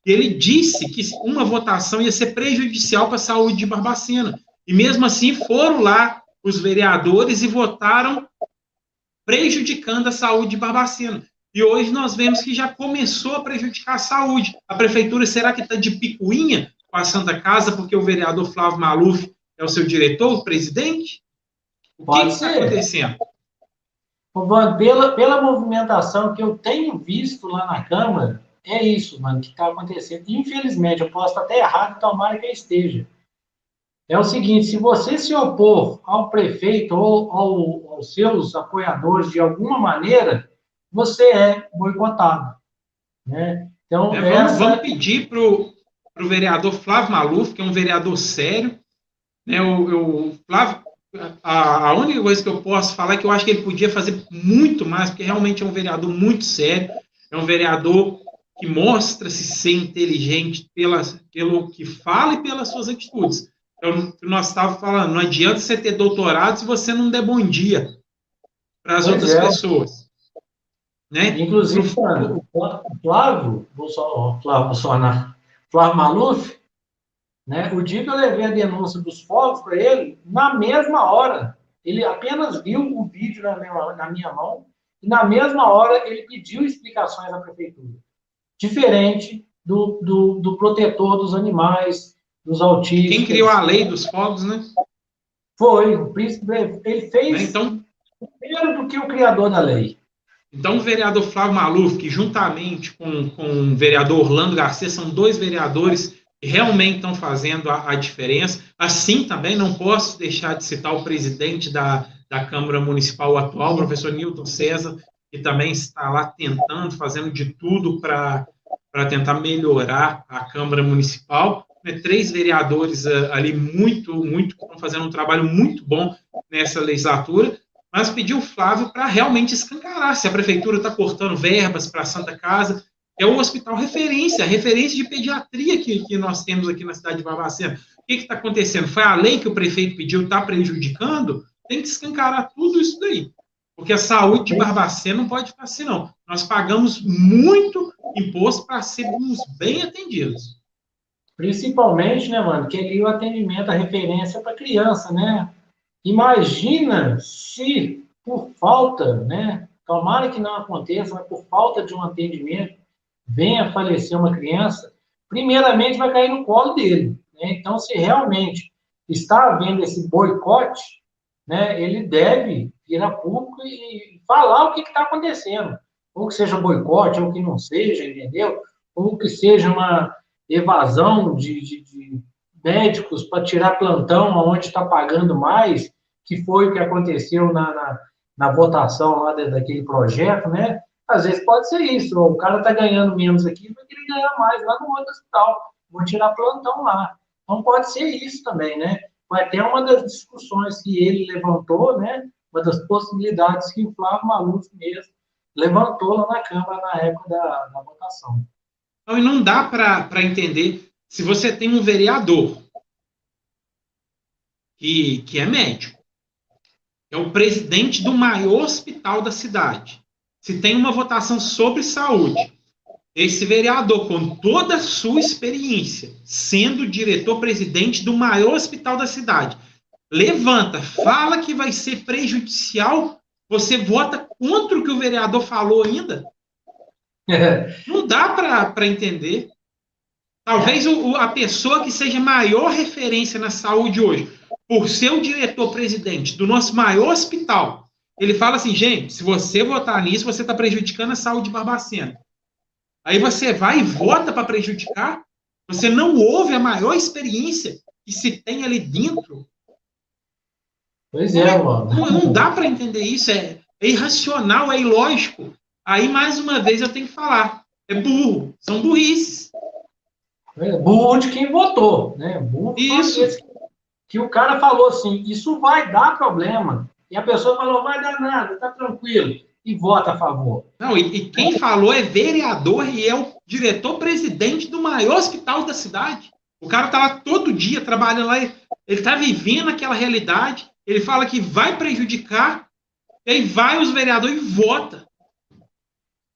e ele disse que uma votação ia ser prejudicial para a saúde de Barbacena. E mesmo assim foram lá os vereadores e votaram prejudicando a saúde de Barbacena. E hoje nós vemos que já começou a prejudicar a saúde. A prefeitura, será que está de picuinha com a Santa Casa porque o vereador Flávio Maluf é o seu diretor, o presidente? O que está acontecendo? Pela movimentação que eu tenho visto lá na Câmara, é isso, mano, que está acontecendo. Infelizmente, eu posso estar até errado, tomara que eu esteja. É o seguinte, se você se opor ao prefeito ou aos seus apoiadores de alguma maneira, você é boicotado. Né? Então, vamos pedir para o vereador Flávio Maluf, que é um vereador sério, né? O Flávio, a única coisa que eu posso falar é que eu acho que ele podia fazer muito mais, porque realmente é um vereador muito sério, é um vereador que mostra-se ser inteligente pelo que fala e pelas suas atitudes. Então, nós estávamos falando, não adianta você ter doutorado se você não der bom dia para as outras pessoas. Né? Inclusive, o Flávio Maluf, né, o dia que eu levei a denúncia dos fogos para ele, na mesma hora, ele apenas viu o vídeo na minha mão, e na mesma hora ele pediu explicações à prefeitura. Diferente do protetor dos animais, dos autistas. Quem criou a lei dos fogos, né? Foi, o príncipe, ele fez primeiro do que o criador da lei. Então, o vereador Flávio Maluf, que juntamente com o vereador Orlando Garcia, são dois vereadores que realmente estão fazendo a diferença. Assim, também não posso deixar de citar o presidente da Câmara Municipal atual, o professor Nilton César, que também está lá tentando, fazendo de tudo para tentar melhorar a Câmara Municipal. 3 vereadores ali que estão fazendo um trabalho muito bom nessa legislatura, mas pediu o Flávio para realmente escancarar se a prefeitura está cortando verbas para a Santa Casa. É o hospital referência de pediatria que nós temos aqui na cidade de Barbacena. O que está acontecendo? Foi a lei que o prefeito pediu, está prejudicando? Tem que escancarar tudo isso daí. Porque a saúde de Barbacena não pode ficar assim, não. Nós pagamos muito imposto para sermos bem atendidos. Principalmente, né, mano, que ali o atendimento, a referência para criança, né? Imagina se, por falta, né? Tomara que não aconteça, mas por falta de um atendimento, venha a falecer uma criança, primeiramente vai cair no colo dele. Né? Então, se realmente está havendo esse boicote, né, ele deve ir a público e falar o que está acontecendo. Ou que seja boicote, ou que não seja, entendeu? Ou que seja uma evasão de médicos para tirar plantão onde está pagando mais, que foi o que aconteceu na votação lá daquele projeto, né? Às vezes pode ser isso, o cara está ganhando menos aqui, vai querer ganhar mais lá no outro hospital, vou tirar plantão lá. Então pode ser isso também, né? Foi até uma das discussões que ele levantou, né? Uma das possibilidades que o Flávio Maluf mesmo levantou lá na Câmara na época da votação. Então, e não dá para entender se você tem um vereador que é médico, é o presidente do maior hospital da cidade. Se tem uma votação sobre saúde, esse vereador, com toda a sua experiência, sendo diretor-presidente do maior hospital da cidade, levanta, fala que vai ser prejudicial, você vota contra o que o vereador falou ainda? Não dá para entender. Talvez a pessoa que seja maior referência na saúde hoje, por ser o diretor-presidente do nosso maior hospital, ele fala assim, gente, se você votar nisso, você está prejudicando a saúde de Barbacena. Aí você vai e vota para prejudicar? Você não ouve a maior experiência que se tem ali dentro? Pois é, mano. Não dá para entender isso, é irracional, é ilógico. Aí, mais uma vez, eu tenho que falar, é burro, são burrices. É burro de quem votou, né? Burro isso. Que o cara falou assim, isso vai dar problema. E a pessoa falou, vai dar nada, tá tranquilo. E vota a favor. Não, e quem falou é vereador e é o diretor-presidente do maior hospital da cidade. O cara tá lá todo dia trabalhando lá, ele tá vivendo aquela realidade, ele fala que vai prejudicar, e aí vai os vereadores e vota.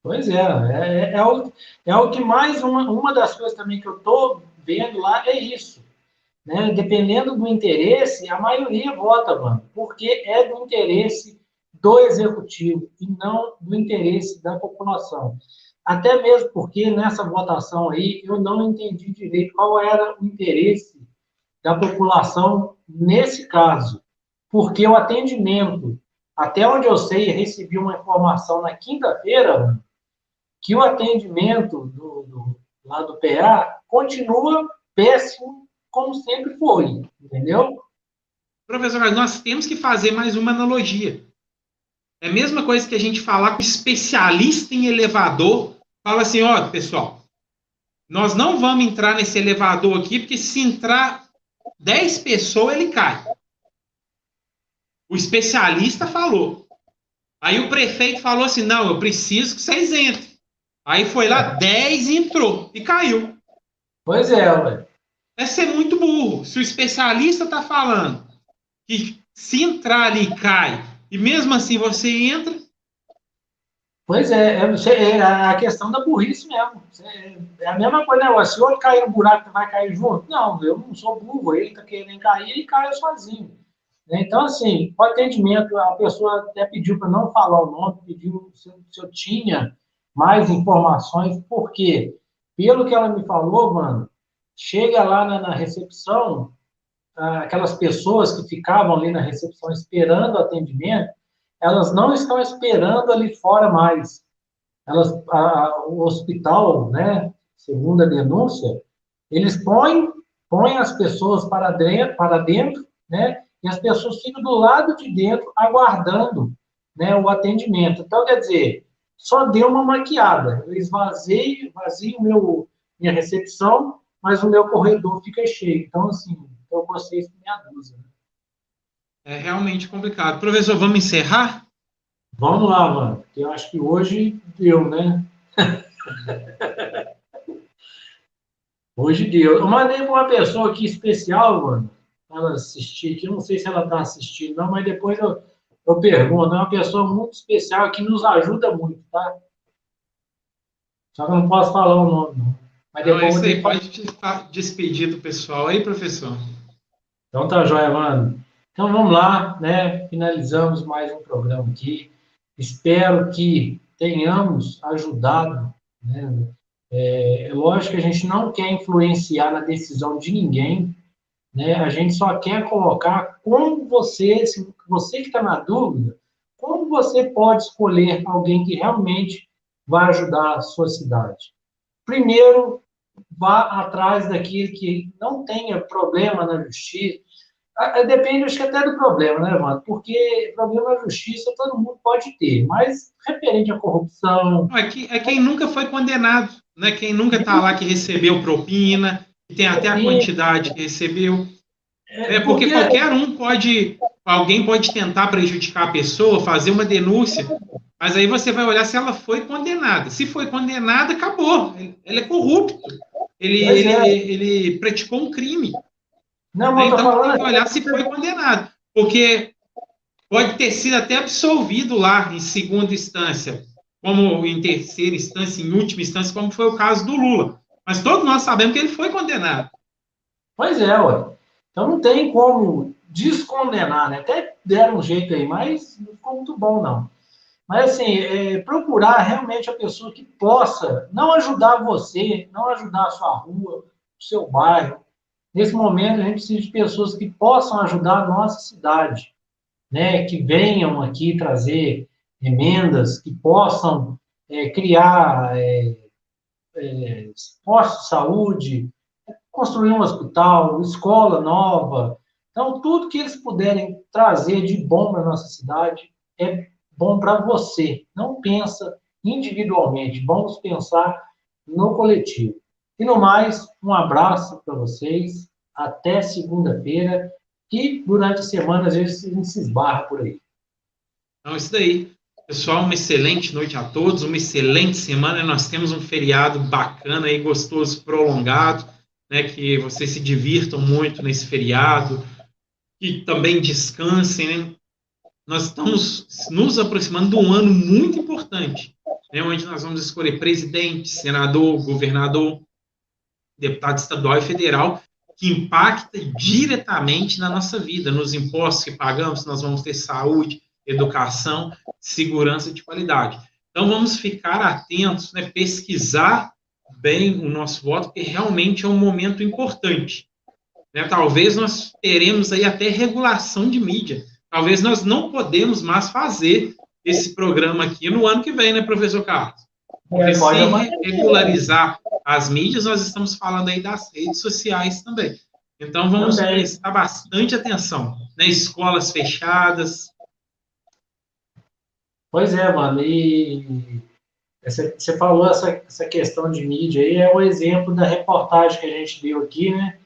Pois é o que mais, uma das coisas também que eu tô vendo lá é isso. Né? Dependendo do interesse, a maioria vota, mano, porque é do interesse do executivo e não do interesse da população. Até mesmo porque nessa votação aí eu não entendi direito qual era o interesse da população nesse caso, porque o atendimento, até onde eu sei, recebi uma informação na quinta-feira, que o atendimento lá do PA continua péssimo, como sempre foi, entendeu? Professor, nós temos que fazer mais uma analogia. É a mesma coisa que a gente falar com especialista em elevador, fala assim, ó, pessoal, nós não vamos entrar nesse elevador aqui, porque se entrar 10 pessoas, ele cai. O especialista falou. Aí o prefeito falou assim, não, eu preciso que vocês entrem. Aí foi lá, 10 entrou e caiu. Pois é, ué. É ser muito burro. Se o especialista está falando que se entrar ali cai, e mesmo assim você entra... Pois é a questão da burrice mesmo. É a mesma coisa, né? Se o outro cair no buraco, vai cair junto? Não, eu não sou burro, ele está querendo cair e cai sozinho. Então, assim, o atendimento, a pessoa até pediu para não falar o nome, pediu se eu tinha mais informações, porque, pelo que ela me falou, mano, chega lá na recepção, aquelas pessoas que ficavam ali na recepção esperando o atendimento, elas não estão esperando ali fora mais. O hospital, né, segundo a denúncia, eles põem as pessoas para dentro, né, e as pessoas ficam do lado de dentro aguardando, né, o atendimento. Então, quer dizer, só deu uma maquiada. Eu esvazio minha recepção, mas o meu corredor fica cheio. Então, assim, eu gostei de meia dúzia. É realmente complicado. Professor, vamos encerrar? Vamos lá, mano. Porque eu acho que hoje deu, né? Hoje deu. Eu mandei para uma pessoa aqui especial, mano, para ela assistir aqui. Eu não sei se ela está assistindo, não, mas depois eu pergunto. É uma pessoa muito especial que nos ajuda muito, tá? Só que eu não posso falar o nome, não. Mas depois não, isso aí pode despedir do pessoal aí, professor. Então tá joia, mano. Então vamos lá, né? Finalizamos mais um programa aqui. Espero que tenhamos ajudado, né? É lógico que a gente não quer influenciar na decisão de ninguém, né? A gente só quer colocar como você, se você que está na dúvida, como você pode escolher alguém que realmente vai ajudar a sua cidade. Primeiro, vá atrás daquele que não tenha problema na justiça. Depende, acho que até do problema, né, mano? Porque problema na justiça todo mundo pode ter, mas referente à corrupção... É quem nunca foi condenado, né? Quem nunca está lá que recebeu propina, que tem até a quantidade que recebeu. Porque qualquer um alguém pode tentar prejudicar a pessoa, fazer uma denúncia, mas aí você vai olhar se ela foi condenada. Se foi condenada, acabou. Ele é corrupto. Ele praticou um crime. Não, mas então tem que olhar se foi condenado. Porque pode ter sido até absolvido lá em segunda instância, como em terceira instância, em última instância, como foi o caso do Lula. Mas todos nós sabemos que ele foi condenado. Pois é, ué. Então não tem como descondenar, né? Até deram um jeito aí, mas não ficou muito bom, não. Mas, assim, procurar realmente a pessoa que possa não ajudar você, não ajudar a sua rua, o seu bairro. Nesse momento, a gente precisa de pessoas que possam ajudar a nossa cidade, né? Que venham aqui trazer emendas, que possam criar postos de saúde, construir um hospital, escola nova. Então, tudo que eles puderem trazer de bom para a nossa cidade é bom para você. Não pensa individualmente, vamos pensar no coletivo. E no mais, um abraço para vocês, até segunda-feira, e durante a semana, às vezes, a gente se esbarra por aí. Então, isso daí. Pessoal, uma excelente noite a todos, uma excelente semana. Nós temos um feriado bacana aí, gostoso, prolongado, né? Que vocês se divirtam muito nesse feriado e também descansem, né? Nós estamos nos aproximando de um ano muito importante, né? Onde nós vamos escolher presidente, senador, governador, deputado estadual e federal, que impacta diretamente na nossa vida, nos impostos que pagamos. Nós vamos ter saúde, educação, segurança de qualidade. Então, vamos ficar atentos, né, pesquisar bem o nosso voto, porque realmente é um momento importante. Né? Talvez nós teremos aí até regulação de mídia. Talvez nós não podemos mais fazer esse programa aqui no ano que vem, né, professor Carlos? Porque se regularizar as mídias, nós estamos falando aí das redes sociais também. Então, vamos prestar bastante atenção, né? Escolas fechadas. Pois é, mano, e você falou essa questão de mídia aí, é o exemplo da reportagem que a gente viu aqui, né,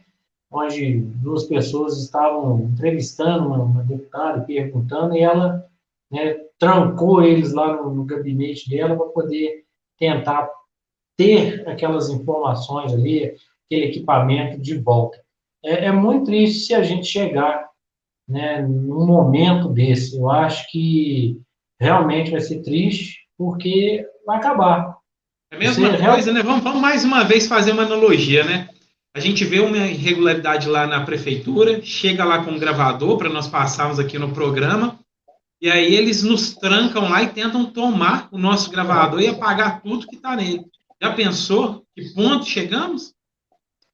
onde duas pessoas estavam entrevistando uma deputada, perguntando, e ela, né, trancou eles lá no gabinete dela para poder tentar ter aquelas informações ali, aquele equipamento de volta. É muito triste se a gente chegar, né, num momento desse. Eu acho que realmente vai ser triste, porque vai acabar. É a mesma coisa, né? Vamos mais uma vez fazer uma analogia, né? A gente vê uma irregularidade lá na prefeitura, chega lá com um gravador para nós passarmos aqui no programa, e aí eles nos trancam lá e tentam tomar o nosso gravador e apagar tudo que está nele. Já pensou que ponto chegamos?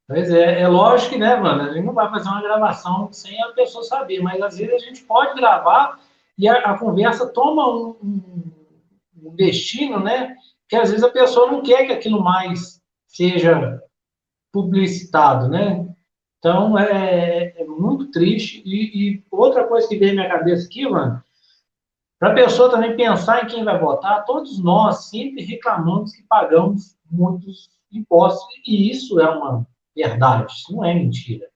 Pois é lógico que, né, mano, a gente não vai fazer uma gravação sem a pessoa saber, mas às vezes a gente pode gravar e a conversa toma um destino, né, que às vezes a pessoa não quer que aquilo mais seja publicitado, né? Então, é muito triste. E outra coisa que veio na minha cabeça aqui, mano, para a pessoa também pensar em quem vai votar, todos nós sempre reclamamos que pagamos muitos impostos, e isso é uma verdade, isso não é mentira,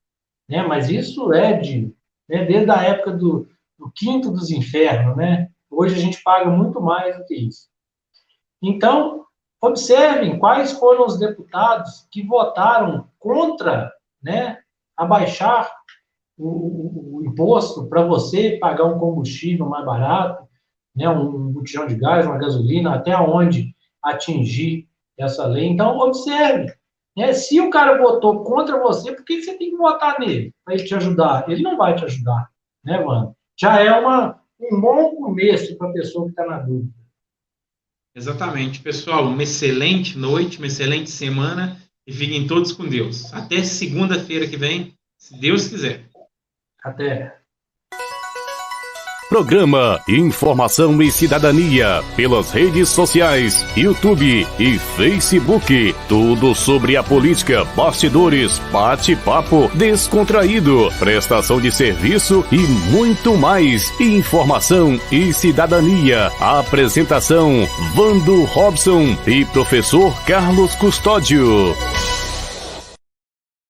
né? Mas isso desde a época do quinto dos infernos, né? Hoje a gente paga muito mais do que isso. Então, observem quais foram os deputados que votaram contra, né, abaixar o imposto para você pagar um combustível mais barato, né, um botijão de gás, uma gasolina, até onde atingir essa lei. Então, observe, né, se o cara votou contra você, por que você tem que votar nele para ele te ajudar? Ele não vai te ajudar, né, mano? Já é um bom começo para a pessoa que está na dúvida. Exatamente. Pessoal, uma excelente noite, uma excelente semana, e fiquem todos com Deus. Até segunda-feira que vem, se Deus quiser. Até. Programa Informação e Cidadania pelas redes sociais, YouTube e Facebook. Tudo sobre a política, bastidores, bate-papo descontraído, prestação de serviço e muito mais. Informação e Cidadania. Apresentação: Vando Robson e professor Carlos Custódio.